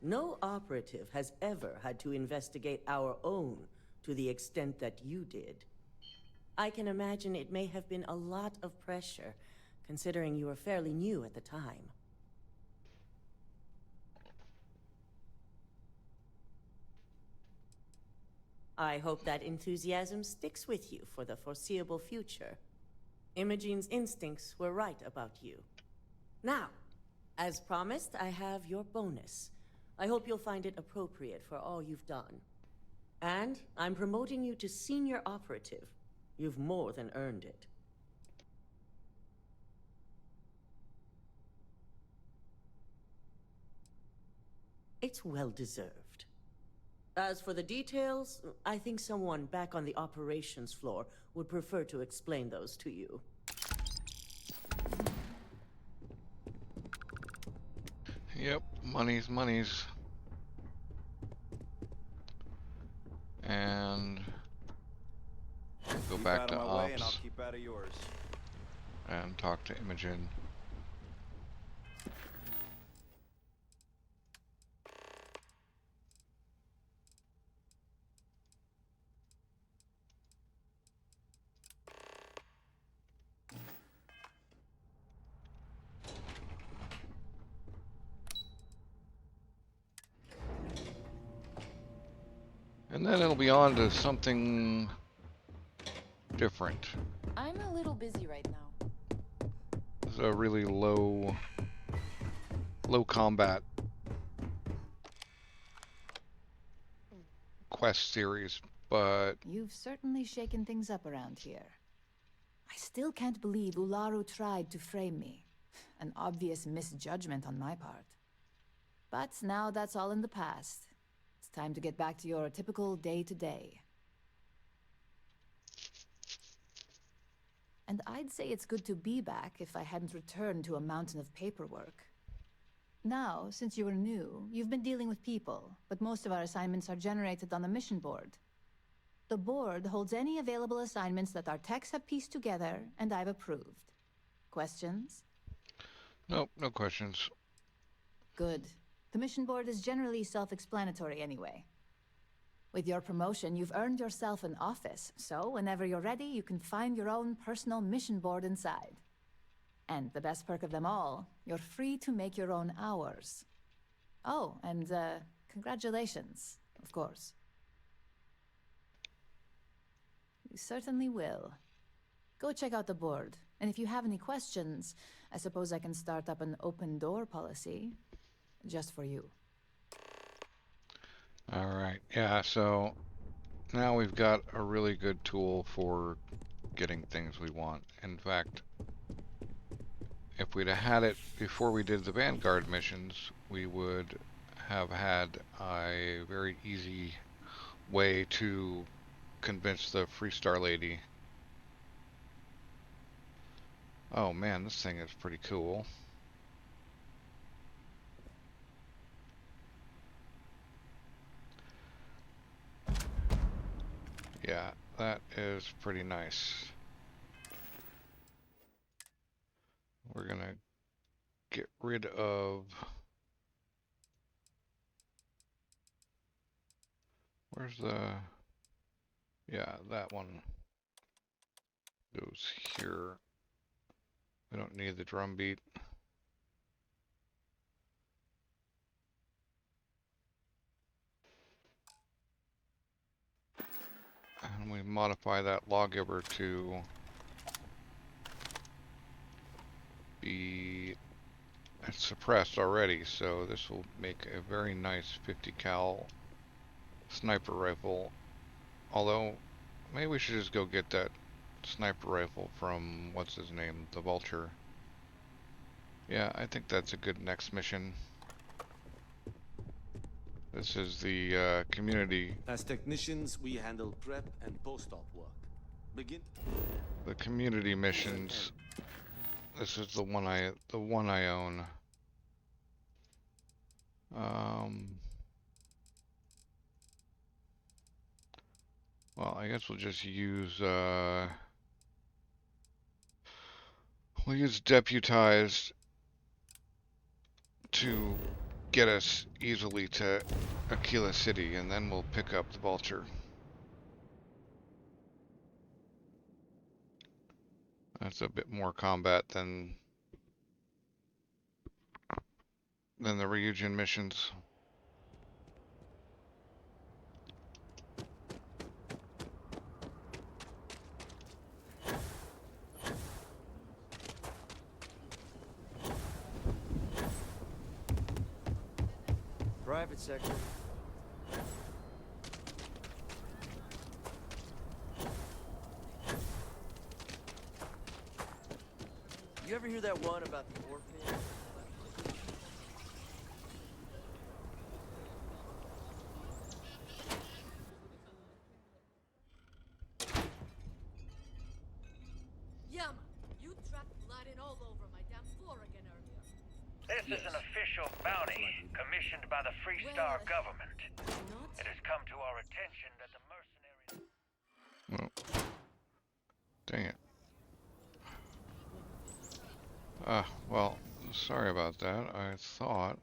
No operative has ever had to investigate our own to the extent that you did. I can imagine it may have been a lot of pressure, considering you were fairly new at the time. I hope that enthusiasm sticks with you for the foreseeable future. Imogene's instincts were right about you. Now, as promised, I have your bonus. I hope you'll find it appropriate for all you've done. And I'm promoting you to senior operative. You've more than earned it. It's well deserved. As for the details, I think someone back on the operations floor would prefer to explain those to you. Yep, money's. And go back to Keep out of my way and I'll ops keep out of yours. and talk to Imogen. And then it'll be on to something different. I'm a little busy right now. It's a really low combat quest series, but You've certainly shaken things up around here. I still can't believe Ularu tried to frame me. An obvious misjudgment on my part. But now that's all in the past. It's time to get back to your typical day-to-day. And I'd say it's good to be back if I hadn't returned to a mountain of paperwork. Now, since you were new, you've been dealing with people, but most of our assignments are generated on the mission board. The board holds any available assignments that our techs have pieced together, and I've approved. Questions? nope, no questions. Good. The mission board is generally self-explanatory anyway. With your promotion, you've earned yourself an office, so whenever you're ready, you can find your own personal mission board inside. And the best perk of them all, you're free to make your own hours. Oh, and congratulations, of course. You certainly will. Go check out the board, and if you have any questions, I suppose I can start up an open door policy. Just for you. Alright, yeah, so now we've got a really good tool for getting things we want. In fact, if we'd have had it before we did the Vanguard missions, we would have had a very easy way to convince the Freestar lady. Oh man, this thing is pretty cool. Yeah, that is pretty nice. We're gonna get rid of... Where's the... Yeah, that one goes here. We don't need the drum beat. And we modify that lawgiver to be suppressed already, so this will make a very nice 50 cal sniper rifle. Although, maybe we should just go get that sniper rifle from, what's his name, the Vulture. Yeah, I think that's a good next mission. This is the community. As technicians, we handle prep and post-op work. Begin. The community missions. This is the one I own. Well, I guess we'll just use, we'll use deputized to get us easily to Aquila City, and then we'll pick up the Vulture. That's a bit more combat than the RYUJIN missions. Private sector. You ever hear that one about the orphan? Yama, you dropped blood in all over my damn floor again earlier. This is an official bounty commissioned by the Freestar government. It has come to our attention that the mercenaries... Well, dang it. Well, sorry about that. I thought...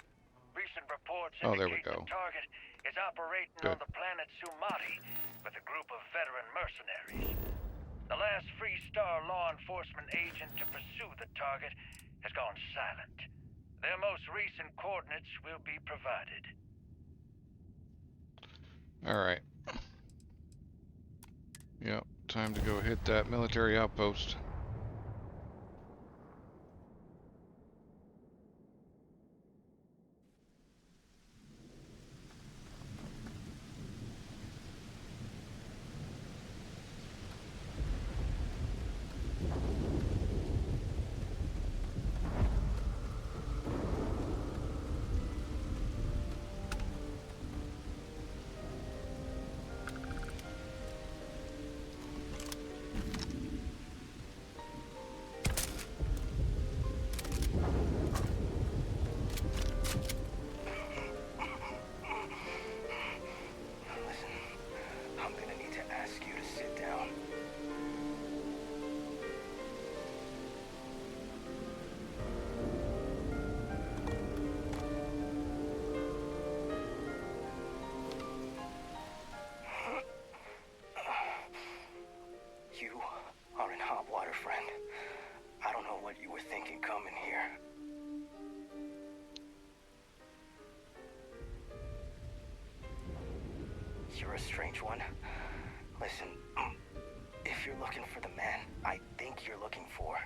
Recent reports Oh, there we indicate go. the target is operating Good. on the planet Sumati with a group of veteran mercenaries. The last Freestar law enforcement agent to pursue the target has gone silent. Their most recent coordinates will be provided. Alright. Yep, time to go hit that military outpost. I'm gonna need to ask you to sit down. You are in hot water, friend. I don't know what you were thinking coming here. You're a strange one. Listen, if you're looking for the man I think you're looking for,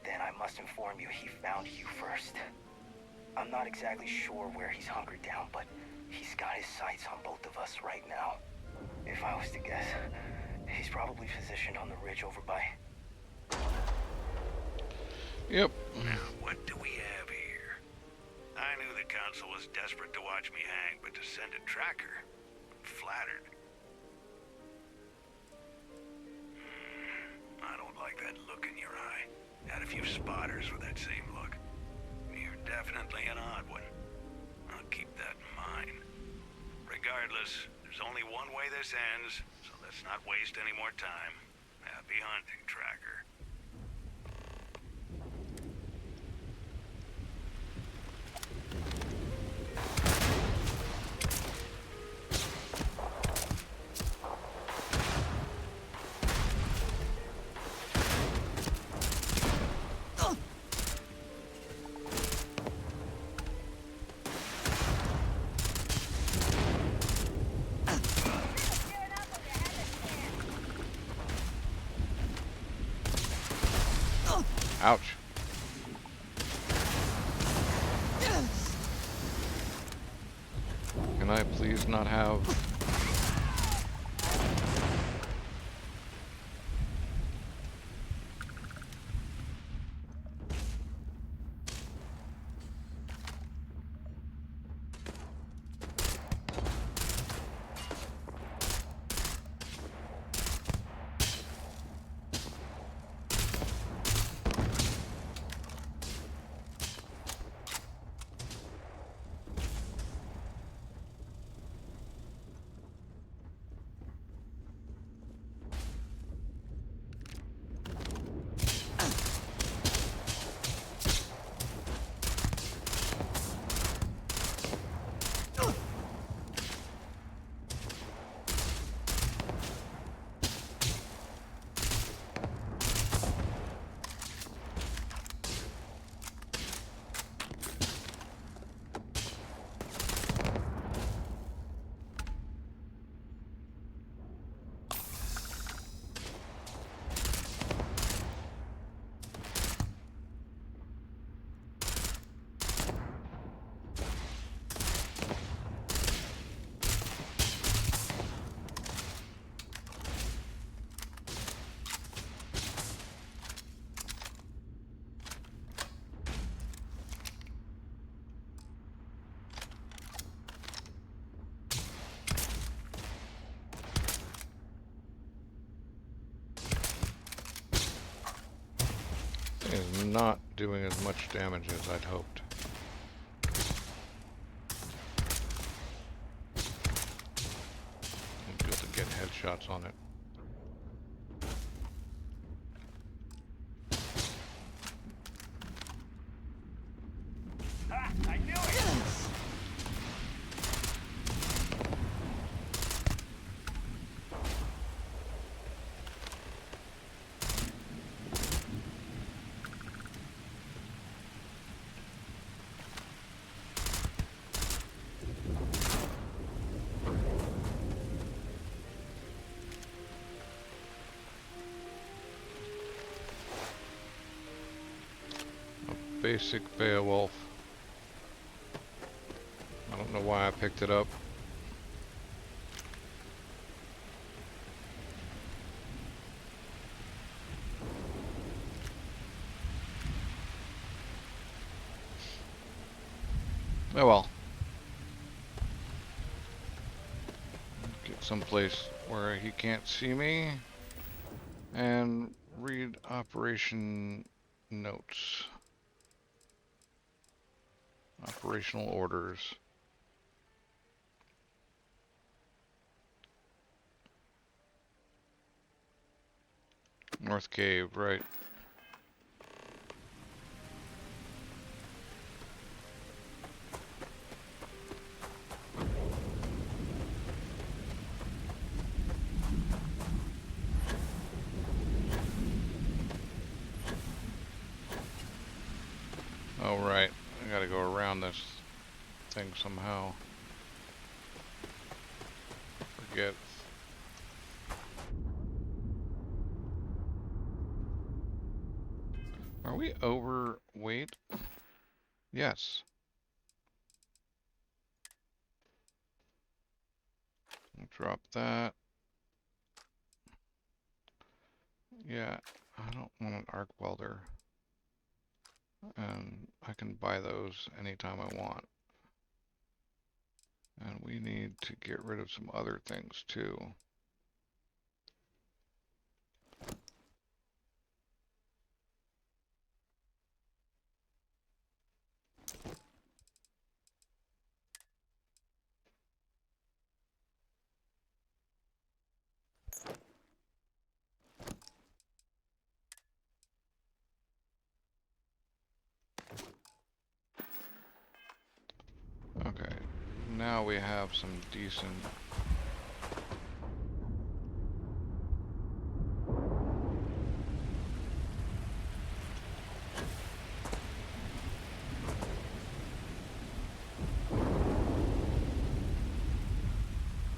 then I must inform you he found you first. I'm not exactly sure where he's hunkered down, but he's got his sights on both of us right now. If I was to guess, he's probably positioned on the ridge over by... Yep. Now, what do we have here? I knew the council was desperate to watch me hang, but to send a tracker... flattered. I don't like that look in your eye. Had a few spotters with that same look. You're definitely an odd one. I'll keep that in mind. Regardless, there's only one way this ends, so let's not waste any more time. Happy hunting, Tracker. Ouch. Can I please not have... not doing as much damage as I'd hoped. I'll be able to get headshots on it. Ah, I knew it! Basic Beowulf. I don't know why I picked it up. Oh well. Get someplace where he can't see me and read operation notes. Operational orders. North Cave, right. Oh, right. I gotta go around this thing somehow. Forget. Are we overweight? Yes. I'll drop that. Yeah, I don't want an arc welder. And I can buy those anytime I want. And we need to get rid of some other things too. Okay, now we have some decent...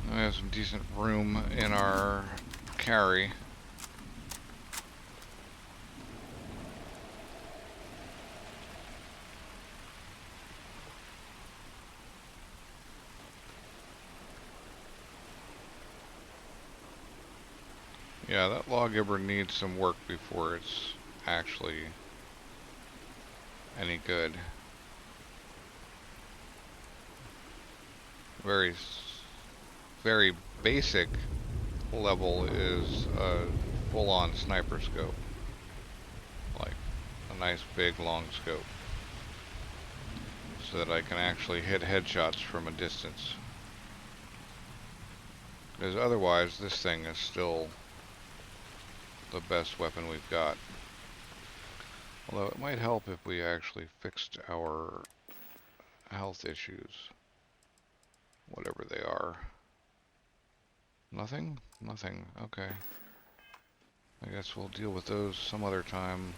We have some decent room in our carry. Yeah, that lawgiver needs some work before it's actually any good. Very basic level is a full-on sniper scope. Like a nice big long scope. So that I can actually hit headshots from a distance. Because otherwise this thing is still the best weapon we've got. Although it might help if we actually fixed our health issues. Whatever they are. Nothing? Nothing. Okay. I guess we'll deal with those some other time.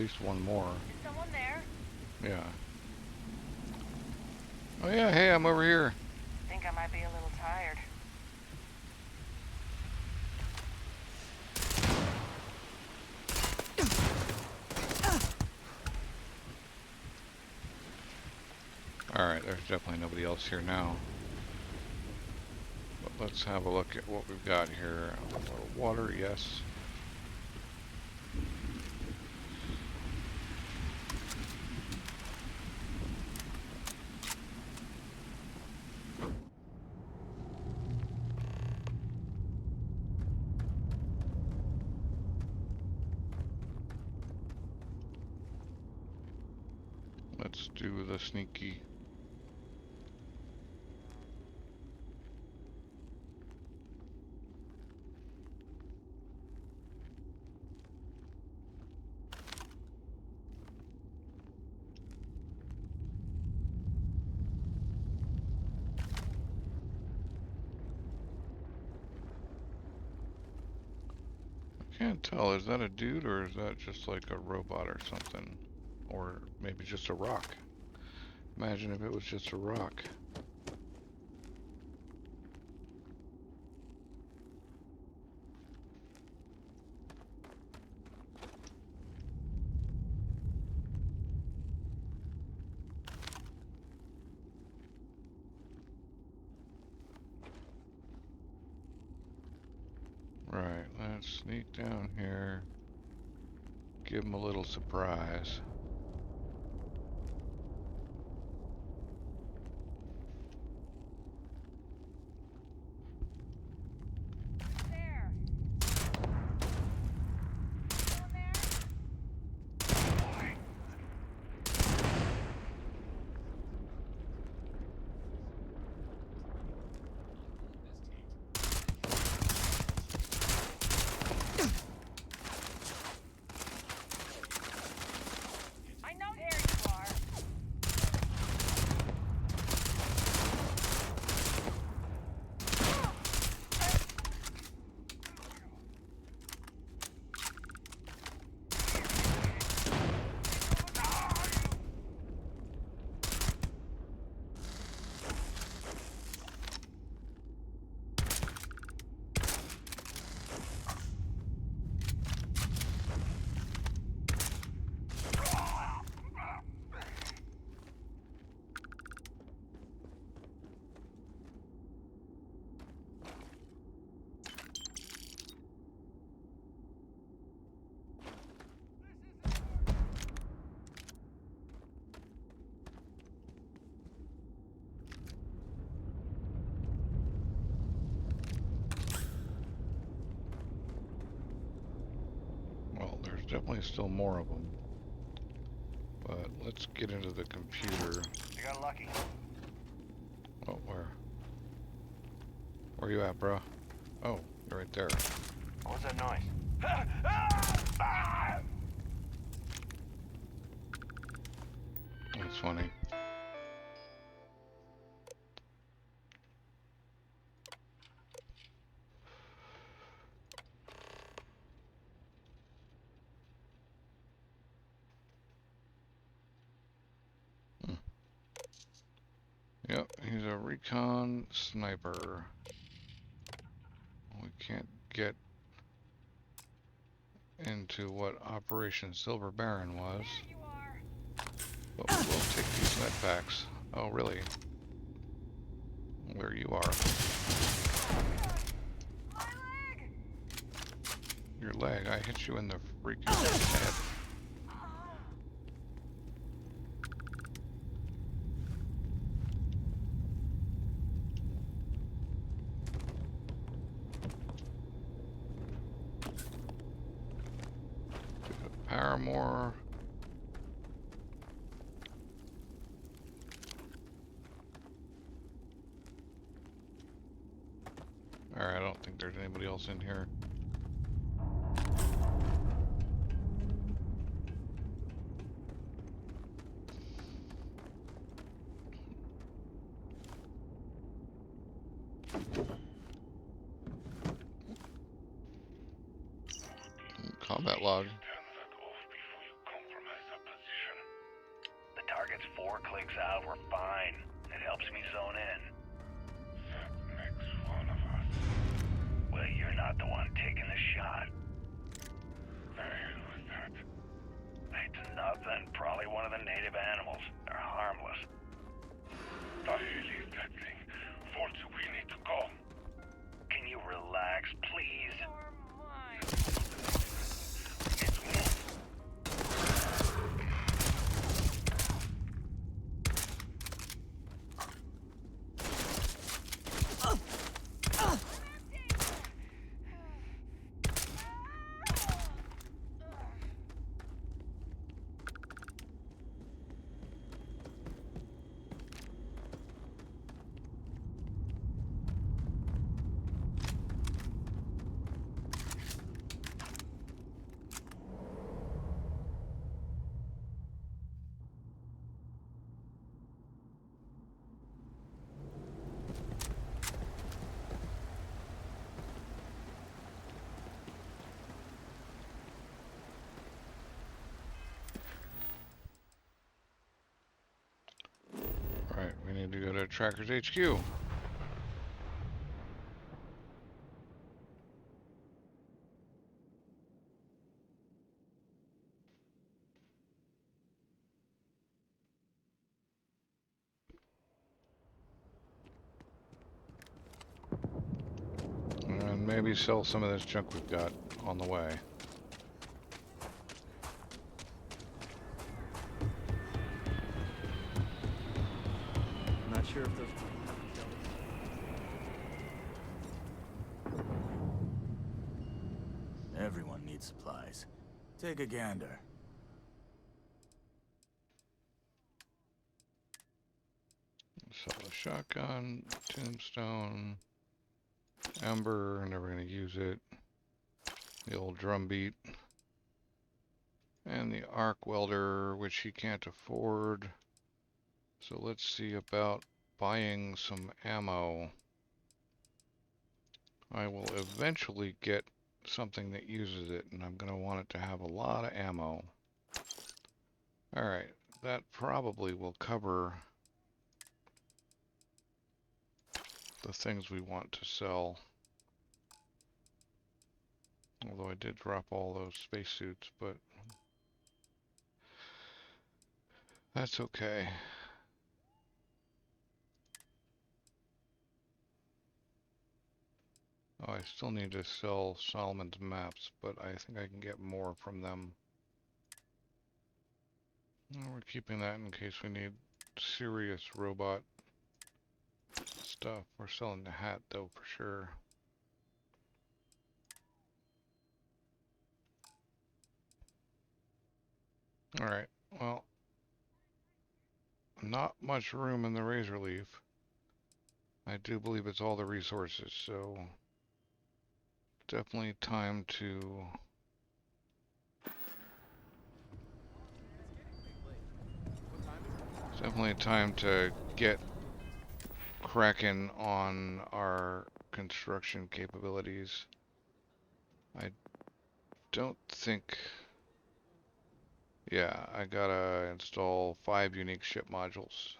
least one more. Is someone there? Yeah. Oh yeah, hey, I'm over here. Think I might be a little tired. Alright, there's definitely nobody else here now. But let's have a look at what we've got here. Water, yes. Let's do the sneaky. I can't tell, is that a dude or is that just like a robot or something? Or maybe just a rock. Imagine if it was just a rock. Right, let's sneak down here. Give him a little surprise. Well, there's definitely still more of them. But let's get into the computer. You got lucky. Oh, where? Where you at, bro? Oh, you're right there. What was that noise? That's funny. Yep, he's a recon sniper. We can't get into what Operation Silver Baron was. But we'll take these med packs. Oh, really? Where you are. Your leg, I hit you in the freaking head. Paramore. Alright, I don't think there's anybody else in here. Combat log. target's 4 clicks out, we're fine. It helps me zone in. That makes one of us. Well, you're not the one taking the shot. Hey, who's that? It's nothing. Probably one of the native animals. They're harmless. The hell is that thing? Vulture, we need to go. Can you relax, please? Right, we need to go to Tracker's HQ. And maybe sell some of this junk we've got on the way. I'm not sure if those... Everyone needs supplies. Take a gander. Sell a shotgun, tombstone, ember, never gonna use it. The old drum beat. And the arc welder, which he can't afford. So let's see about buying some ammo. I will eventually get something that uses it, and I'm gonna want it to have a lot of ammo. Alright, that probably will cover the things we want to sell. Although I did drop all those spacesuits, but that's okay. Oh, I still need to sell Solomon's maps, but I think I can get more from them. We're keeping that in case we need serious robot stuff. We're selling the hat though for sure. Alright, well, not much room in the razor leaf. I do believe it's all the resources, so definitely time to get cracking on our construction capabilities. I don't think... Yeah, I gotta install 5 unique ship modules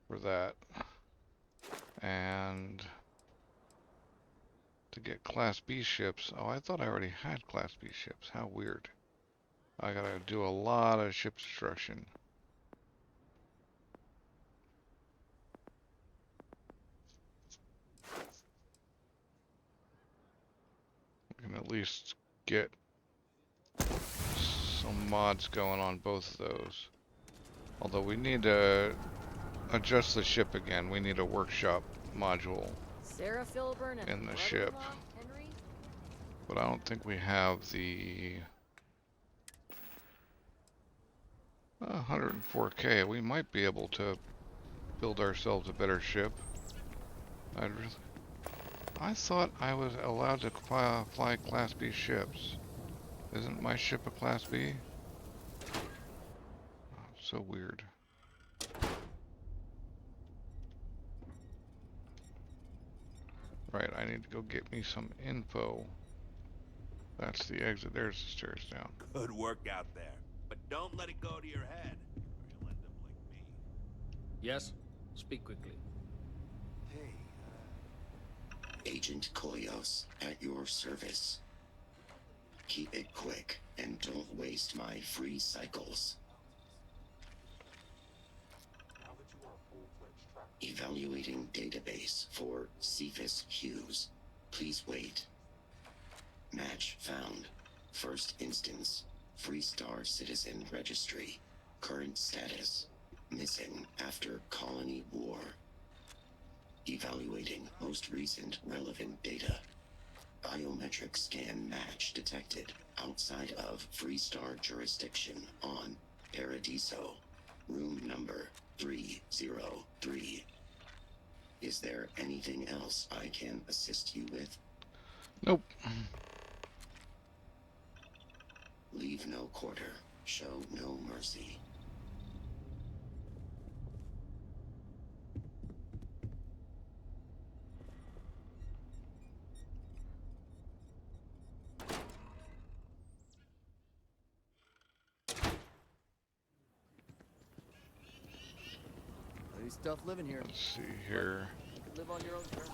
for that. And to get Class B ships... Oh, I thought I already had Class B ships. How weird. I gotta do a lot of ship destruction. We can at least get some mods going on both of those. Although we need to adjust the ship again. We need a workshop module Sarah Filburn and in the ship. Henry? But I don't think we have the 104K. We might be able to build ourselves a better ship. I thought I was allowed to fly Class B ships. Isn't my ship a Class B? Oh, so weird. Right, I need to go get me some info. That's the exit. There's the stairs down. Good work out there. But don't let it go to your head, or you'll end up Yes? Speak quickly. Agent Koyos, at your service. Keep it quick, and don't waste my free cycles. Evaluating database for Cephas Hughes. Please wait. Match found. First instance. Freestar Citizen Registry. Current status. Missing after colony war. Evaluating most recent relevant data. Biometric scan match detected outside of Freestar jurisdiction on Paradiso. Room number 303. Is there anything else I can assist you with? Nope. Leave no quarter. Show no mercy. Pretty tough living here. Let's see here. You could live on your own terms.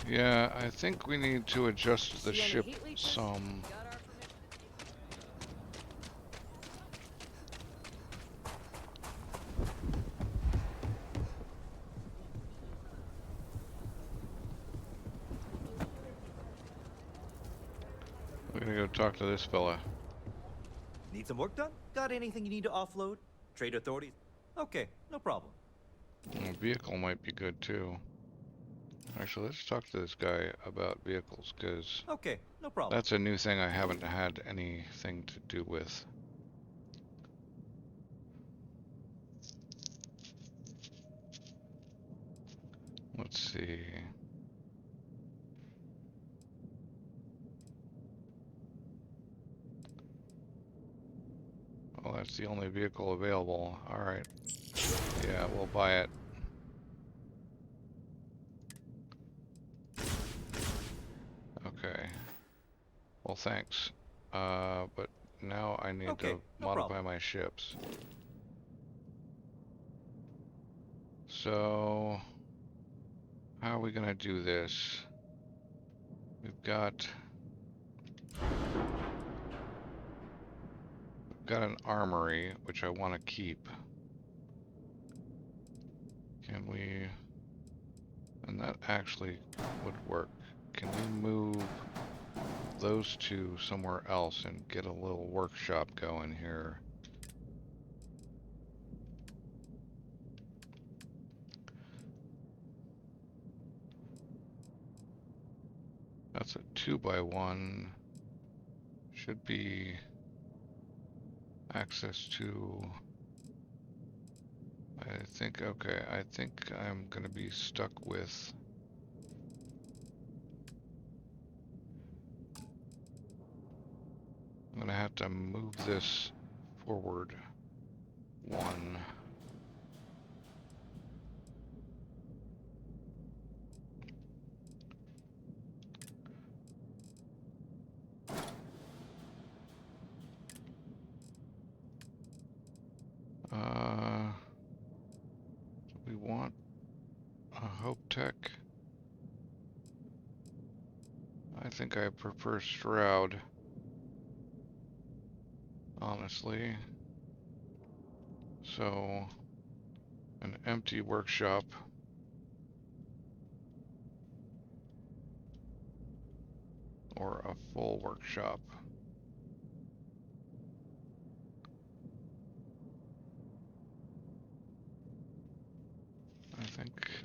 Yeah, I think we need to adjust the ship some. We're gonna go talk to this fella. Need some work done? Got anything you need to offload? Trade authorities? Okay, no problem. A vehicle might be good too. Actually, let's talk to this guy about vehicles, because okay, no problem. That's a new thing I haven't had anything to do with. Let's see. Well, that's the only vehicle available. Alright. Yeah, we'll buy it. Okay. Well, thanks. But now I need to modify my ships. So, how are we gonna do this? We've got an armory, which I want to keep. Can we... And that actually would work. Can we move those two somewhere else and get a little workshop going here? That's a 2x1. Should be access to... I think, okay, I think I'm gonna be stuck with... I'm gonna have to move this forward one. We want a Hope Tech. I think I prefer Stroud, honestly. So, an empty workshop. Or a full workshop.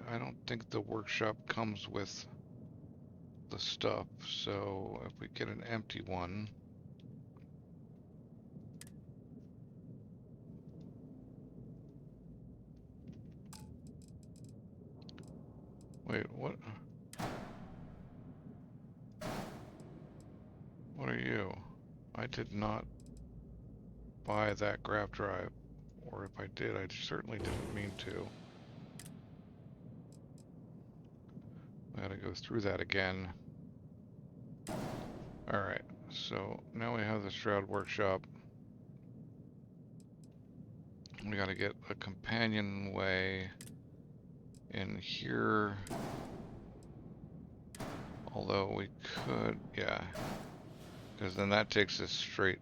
I don't think the workshop comes with the stuff, so if we get an empty one, wait, what? What are you? I did not buy that graph drive, or if I did, I certainly didn't mean to. I gotta go through that again. Alright, so now we have the Stroud Workshop. We gotta get a companionway in here. Although we could, yeah. Because then that takes us straight.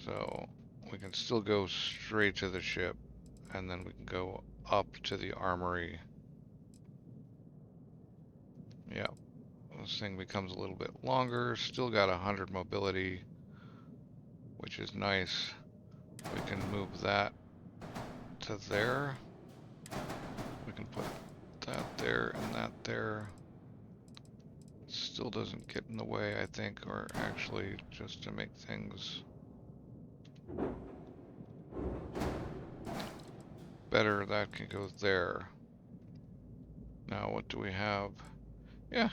So we can still go straight to the ship. And then we can go up to the armory. Yeah. This thing becomes a little bit longer. Still got 100 mobility, which is nice. We can move that to there. We can put that there and that there. Still doesn't get in the way, I think, or actually just to make things better, that can go there. Now what do we have? Yeah.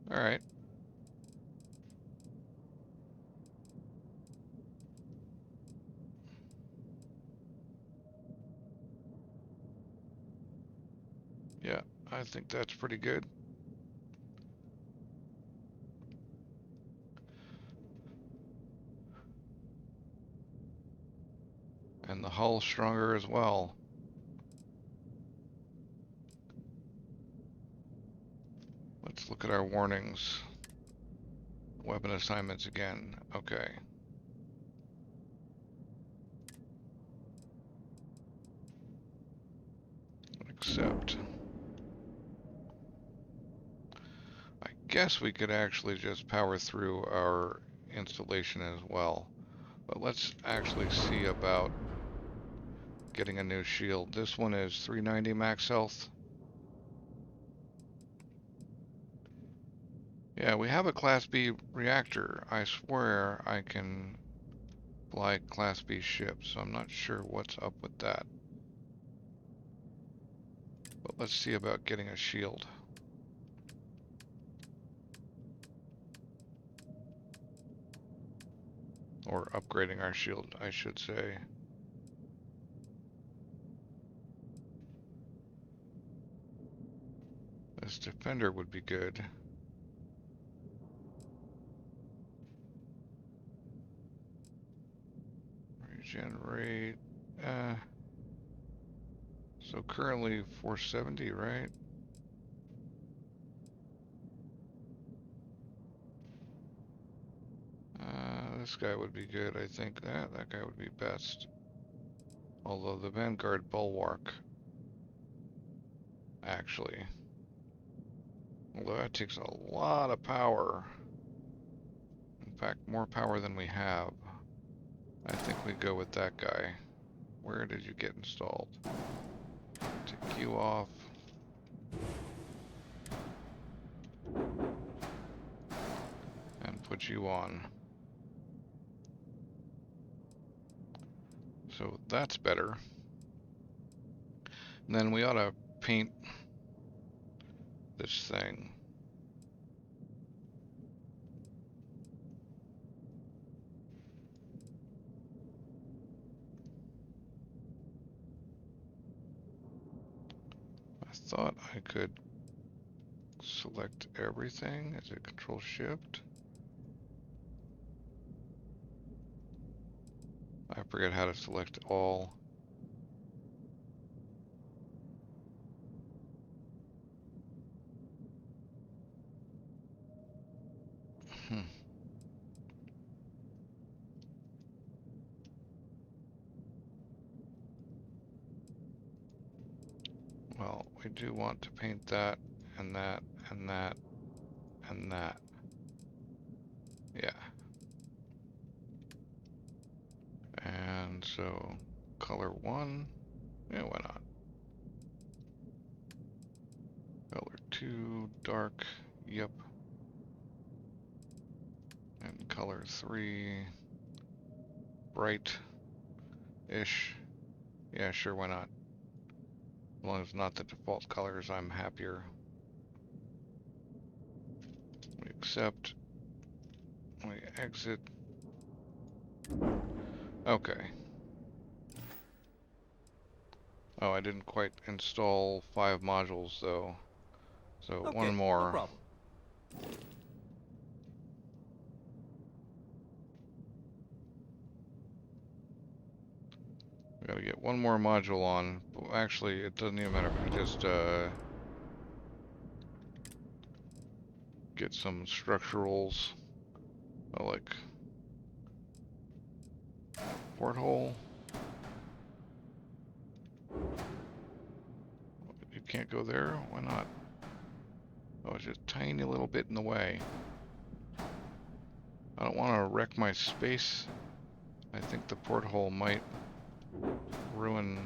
Alright. Yeah, I think that's pretty good. And the hull's stronger as well. Let's look at our warnings. Weapon assignments again. Okay. Accept. I guess we could actually just power through our installation as well. But let's actually see about getting a new shield. This one is 390 max health. Yeah, we have a Class B reactor. I swear I can fly Class B ships, so I'm not sure what's up with that. But let's see about getting a shield. Or upgrading our shield, I should say. This defender would be good. Regenerate. So currently 470, right? This guy would be good, I think. That guy would be best. Although the Vanguard Bulwark, actually. Although that takes a lot of power. In fact, more power than we have. I think we go with that guy. Where did you get installed? Take you off. And put you on. So that's better. And then we ought to paint this thing. I thought I could select everything. Is it Control Shift? I forget how to select all. Well, we do want to paint that, and that, and that, and that. Yeah. And so, color 1. Yeah, why not? Color 2, dark. Yep. And color 3, bright-ish. Yeah, sure, why not? As long as it's not the default colors, I'm happier. We accept. We exit. Okay. Oh, I didn't quite install 5 modules, though. So Okay, one more. no problem. I gotta get one more module on. Well, actually, it doesn't even matter. We just get some structurals. Like porthole. You can't go there? Why not? Oh, it's just a tiny little bit in the way. I don't want to wreck my space. I think the porthole might ruin...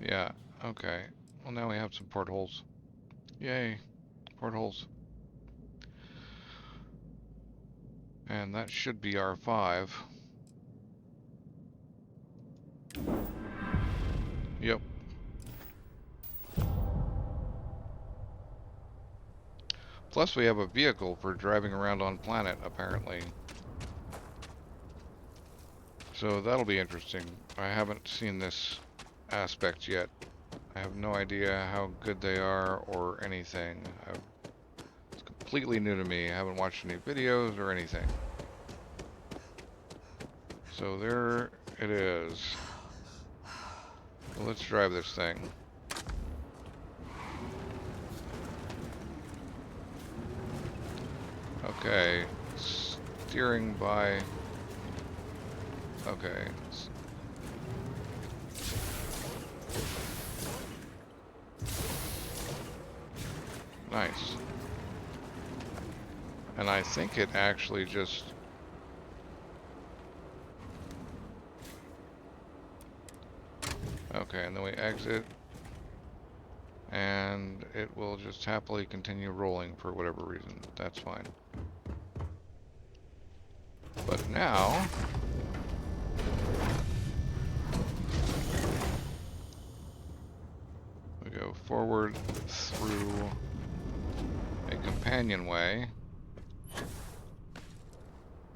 Yeah, okay. Well, now we have some portholes. Yay, portholes. And that should be R5. Yep. Plus we have a vehicle for driving around on planet, apparently. So that'll be interesting. I haven't seen this aspect yet. I have no idea how good they are or anything. It's completely new to me. I haven't watched any videos or anything. So there it is. Well, let's drive this thing. Okay. Steering by... Okay. Nice. And I think it actually just... Okay, and then we exit. And it will just happily continue rolling for whatever reason. That's fine. But now... we go forward through a companionway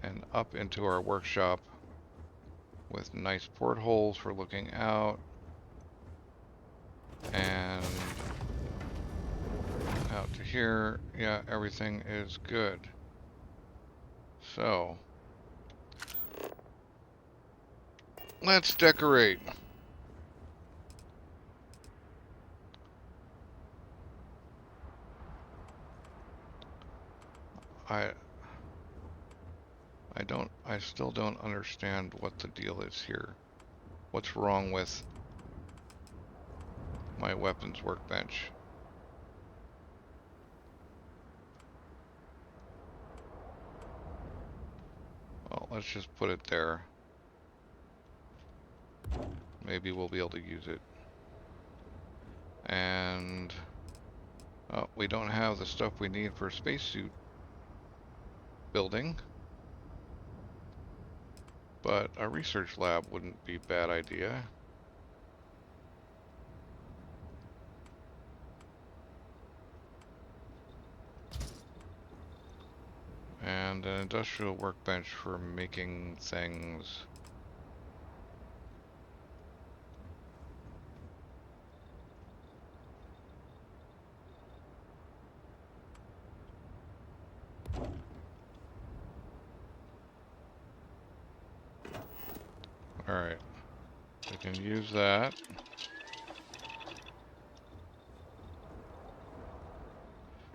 and up into our workshop with nice portholes for looking out and out to here. Yeah, everything is good. So let's decorate. I still don't understand what the deal is here. What's wrong with my weapons workbench? Well, let's just put it there. Maybe we'll be able to use it. And oh, we don't have the stuff we need for spacesuit building. But a research lab wouldn't be a bad idea. And an industrial workbench for making things. Alright. We can use that.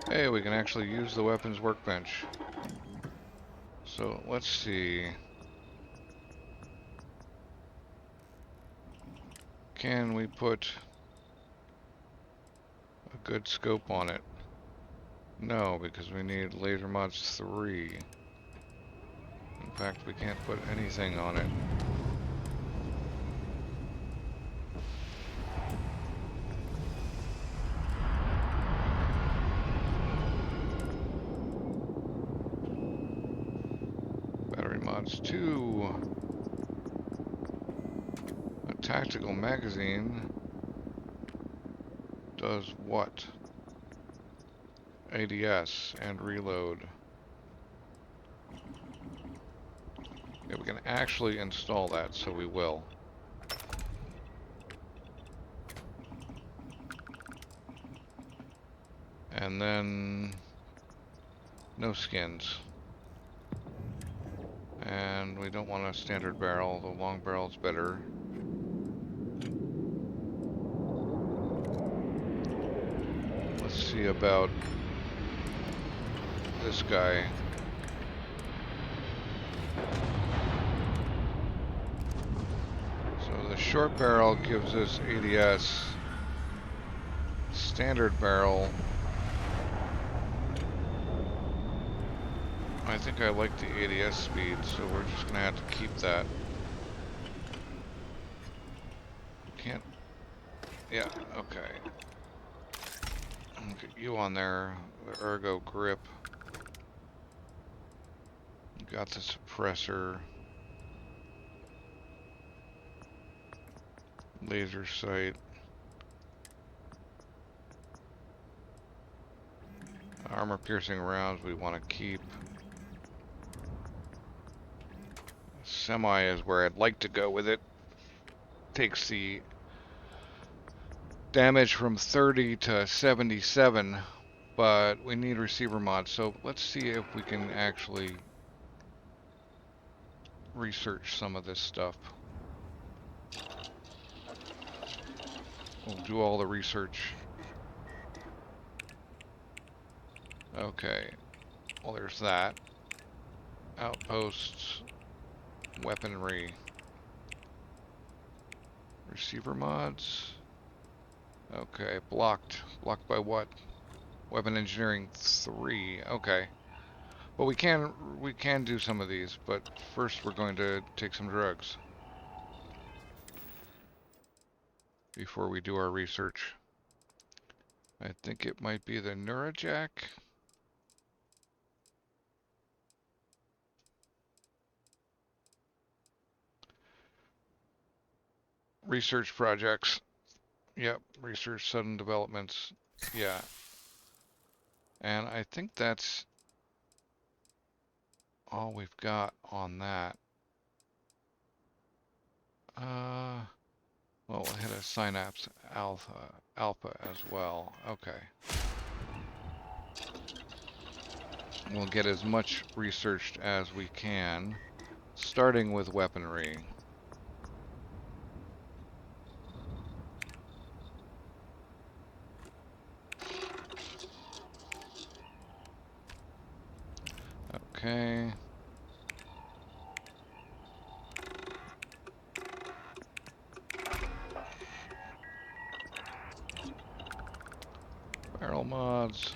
Hey, we can actually use the weapons workbench. So let's see. Can we put a good scope on it? No, because we need laser mods 3. In fact, we can't put anything on it. Battery mods 2. A tactical magazine does what? ADS and reload. Okay, we can actually install that, so we will. And then no skins. And we don't want a standard barrel, the long barrel's better. Let's see about this guy. So the short barrel gives us ADS. Standard barrel, I think I like the ADS speed, so we're just gonna have to keep that. Can't, yeah, okay. Get you on there, the ergo grip. Got the suppressor. Laser sight. Armor piercing rounds we want to keep. Semi is where I'd like to go with it. Takes the damage from 30 to 77, but we need receiver mods, so let's see if we can actually research some of this stuff. We'll do all the research. Okay, well there's that. Outposts, weaponry, receiver mods. Okay, blocked. Blocked by what? Weapon engineering 3. Okay. But we can do some of these, but first we're going to take some drugs before we do our research. I think it might be the Neurojack. Research projects. Yep, research sudden developments. Yeah. And I think that's all we've got on that. Well, we'll hit a synapse alpha as well. Okay. We'll get as much researched as we can, starting with weaponry. Okay. Barrel mods.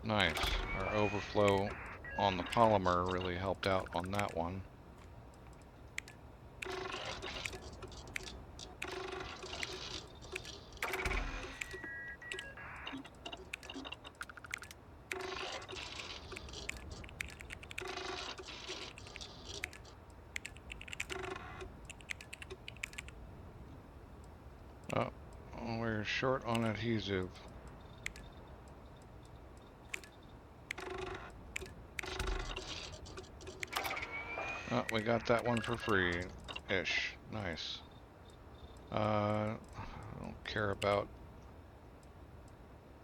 Nice. Our overflow on the polymer really helped out on that one. Oh, we're short on adhesive. Oh, we got that one for free-ish. Nice. I don't care about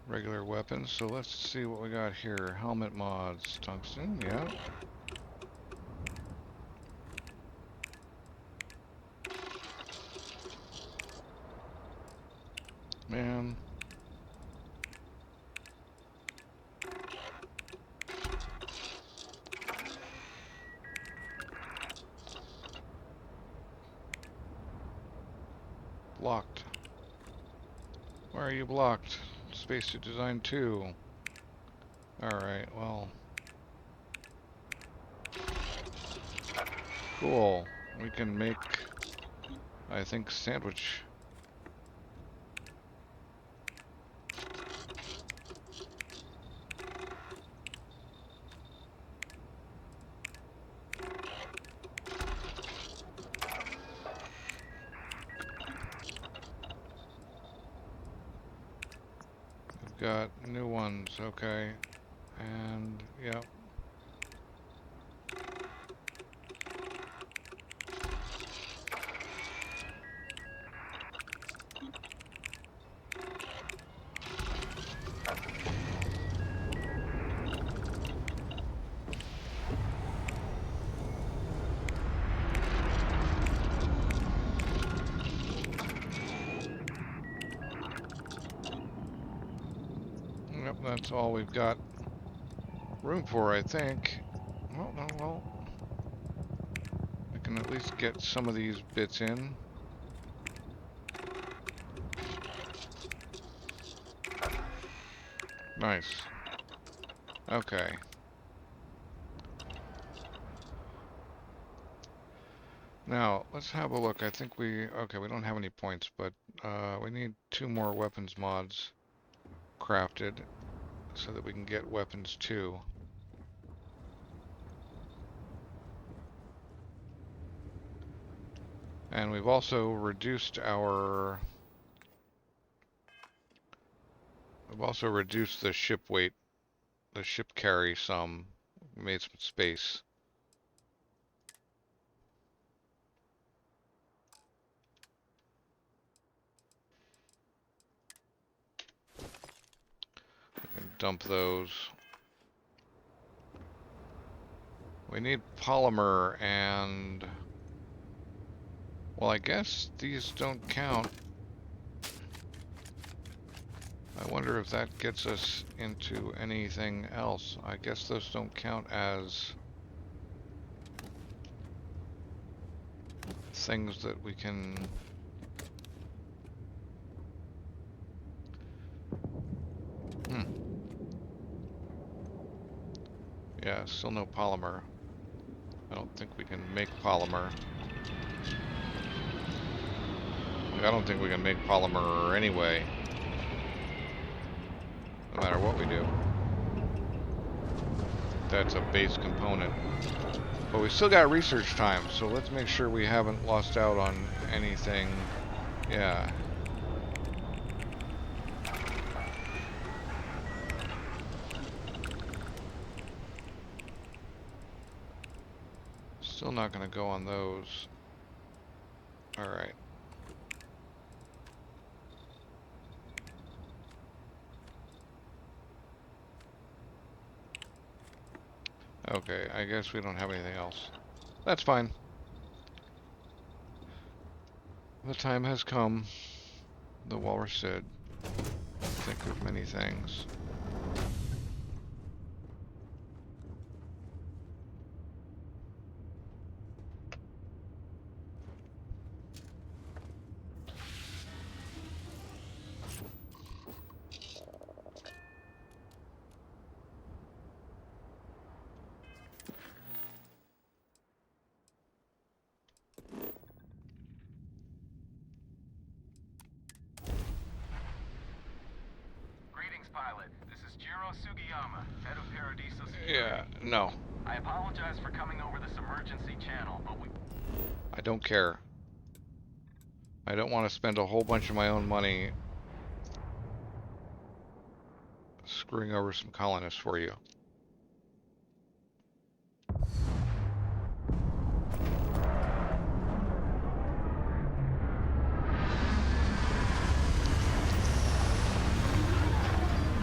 regular weapons, so let's see what we got here. Helmet mods. Tungsten, yeah. Man. Blocked. Why are you blocked? Spacesuit Design 2. Alright, well. Cool. We can make, I think, sandwich. got new ones, okay. And, yep. Yep, that's all we've got room for, I think. Well, I can at least get some of these bits in. Nice. Okay. Now, let's have a look. I think okay, we don't have any points, but we need 2 more weapons mods crafted so that we can get weapons too. And we've also reduced the ship weight, the ship carry some, made some space. We can dump those. We need polymer and, well, I guess these don't count. I wonder if that gets us into anything else. I guess those don't count as things that we can... Yeah, still no polymer. I don't think we can make polymer. I don't think we can make polymer anyway. No matter what we do. That's a base component. But we still got research time, so let's make sure we haven't lost out on anything. Yeah. Still not going to go on those. Alright. Okay, I guess we don't have anything else. That's fine. The time has come. The walrus said, think of many things. Pilot, this is Jiro Sugiyama, head of Paradiso Security. Yeah, no. I apologize for coming over this emergency channel, but I don't care. I don't want to spend a whole bunch of my own money screwing over some colonists for you.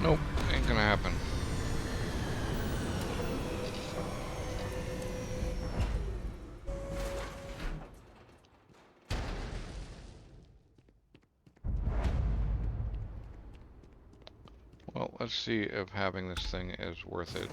Nope, ain't gonna happen. Well, let's see if having this thing is worth it.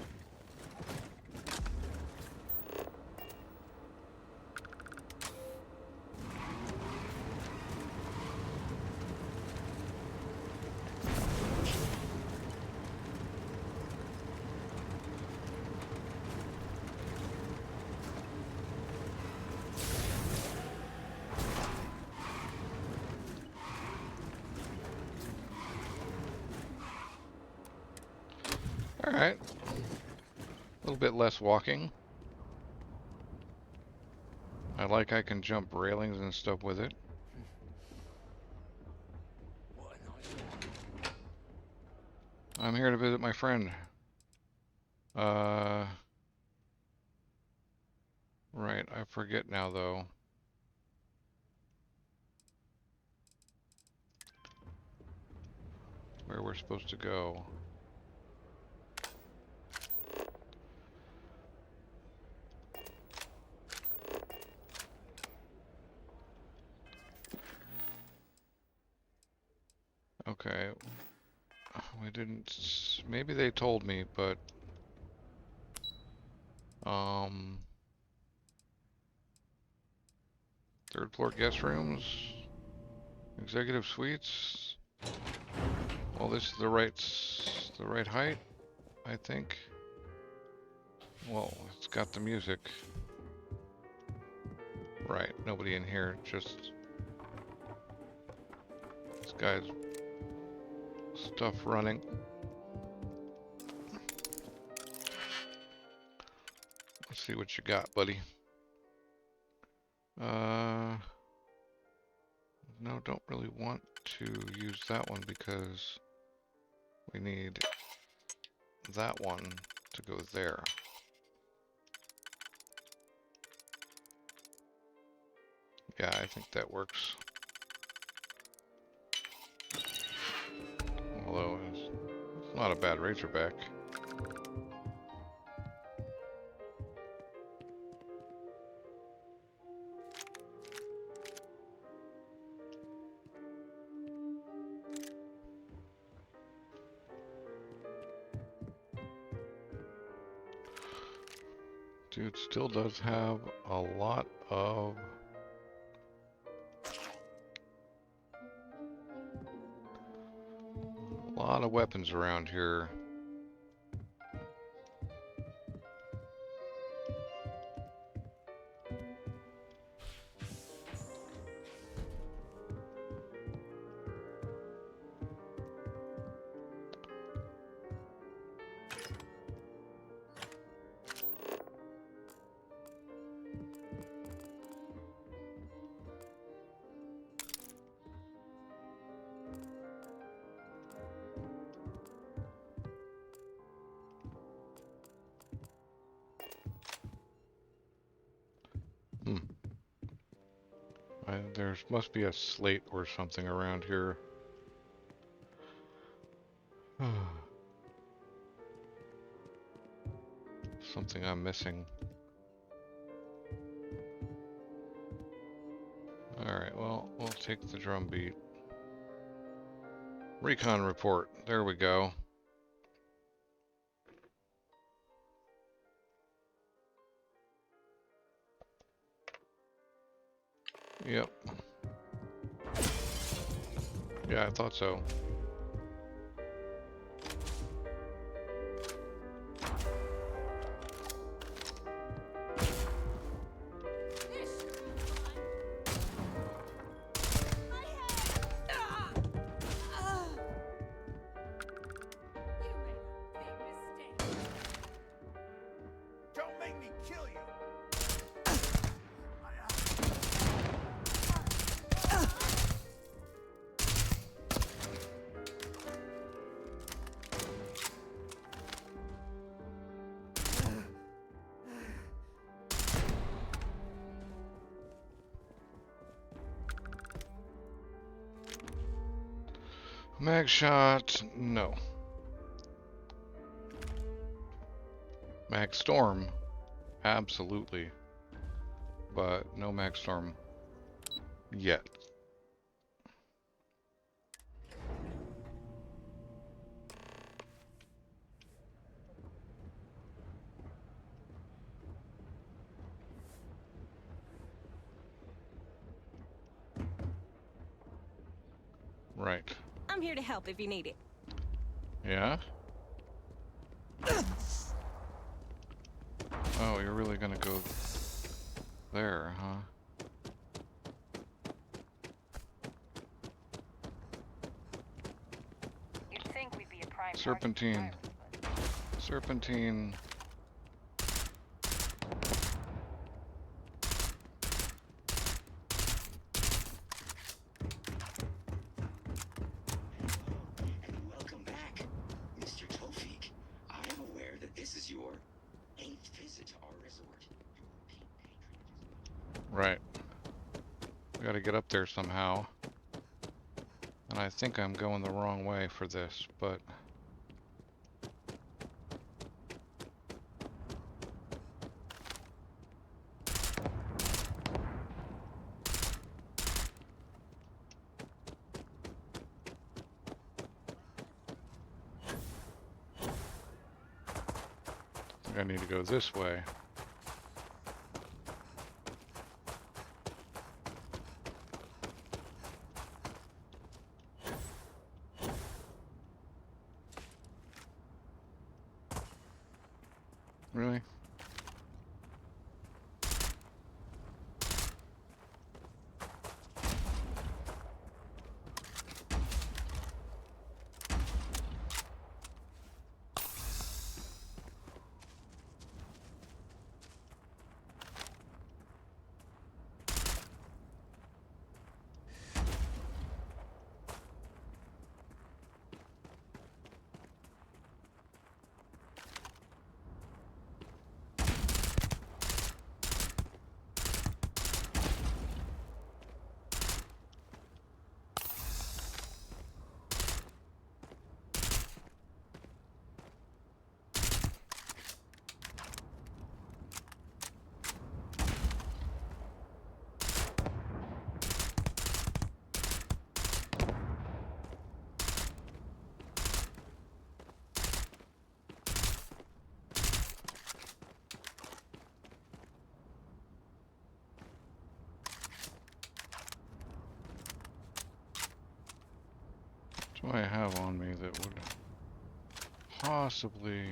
Alright. A little bit less walking. I can jump railings and stuff with it. I'm here to visit my friend. Right, I forget now though. Where we're supposed to go. Okay. We didn't... Maybe they told me, but... Third floor guest rooms? Executive suites? Well, this is the right height, I think. Well, it's got the music. Right, nobody in here, just... This guy's... stuff running. Let's see what you got, buddy. No, don't really want to use that one because we need that one to go there. Yeah, I think that works. Although it's not a bad Razorback. Dude still does have a lot of weapons around here. There must be a slate or something around here. Something I'm missing. Alright, well, we'll take the drum beat. Recon report. There we go. Yep. Yeah, I thought so. Don't make me kill you! Mag shot, no. Mag storm, absolutely. But no mag storm yet. Right. I'm here to help if you need it. Yeah? Oh, you're really gonna go there, huh? You'd think we'd be a prime Serpentine. Serpentine. Welcome back, Mr. Right. We gotta get up there somehow. And I think I'm going the wrong way for this, but... I need to go this way. Really? What do I have on me that would possibly...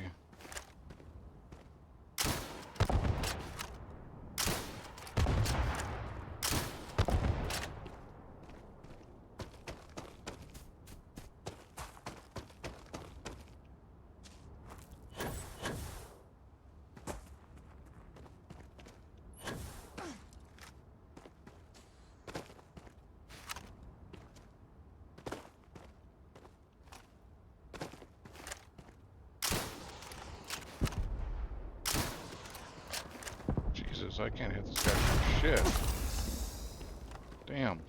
Jesus, I can't hit this guy for shit. Damn.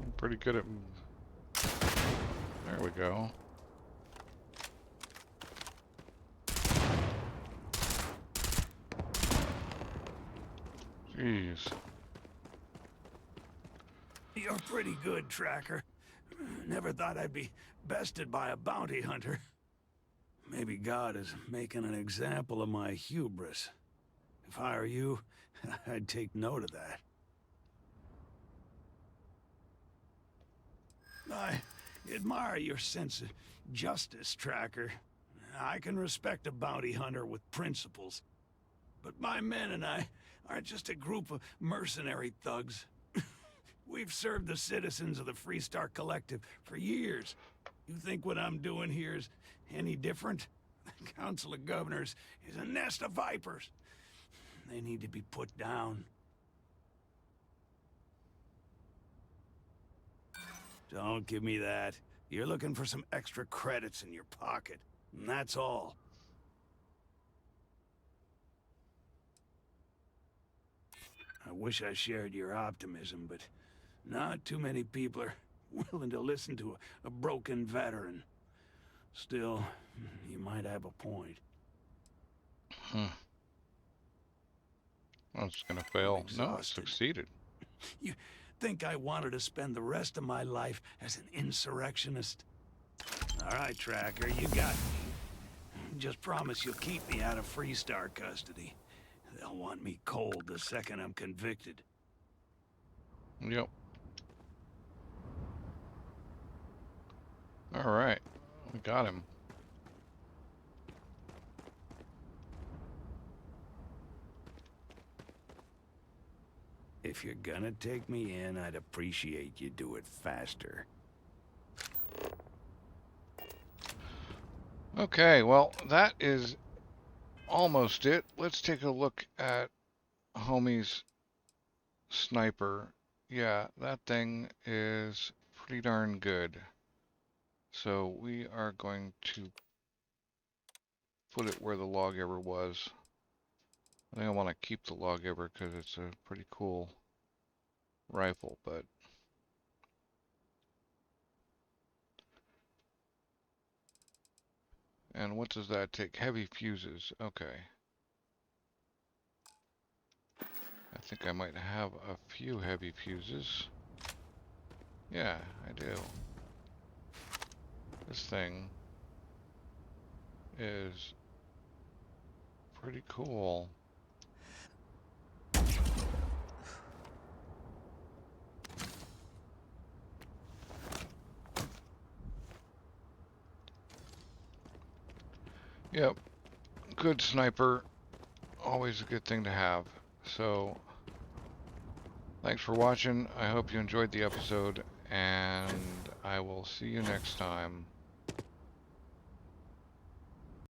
I'm pretty good at... There we go. Jeez. You're pretty good, Tracker. Never thought I'd be bested by a bounty hunter. Maybe God is making an example of my hubris. If I were you, I'd take note of that. I admire your sense of justice, Tracker. I can respect a bounty hunter with principles. But my men and I are just a group of mercenary thugs. We've served the citizens of the Freestar Collective for years. You think what I'm doing here is any different? The Council of Governors is a nest of vipers. They need to be put down. Don't give me that. You're looking for some extra credits in your pocket, and that's all. I wish I shared your optimism, but not too many people are willing to listen to a broken veteran. Still, you might have a point. I was gonna fail. No, I succeeded. You think I wanted to spend the rest of my life as an insurrectionist? All right, Tracker, you got me. Just promise you'll keep me out of Freestar custody. They'll want me cold the second I'm convicted. Yep. All right, we got him. If you're gonna take me in, I'd appreciate you do it faster. Okay, well, that is almost it. Let's take a look at homie's sniper. Yeah, that thing is pretty darn good. So we are going to put it where the log ever was. I think I want to keep the log ever because it's a pretty cool rifle, but and what does that take? Heavy fuses. Okay. I think I might have a few heavy fuses. Yeah, I do. This thing is pretty cool. Yep, good sniper, always a good thing to have. So, thanks for watching. I hope you enjoyed the episode, and I will see you next time.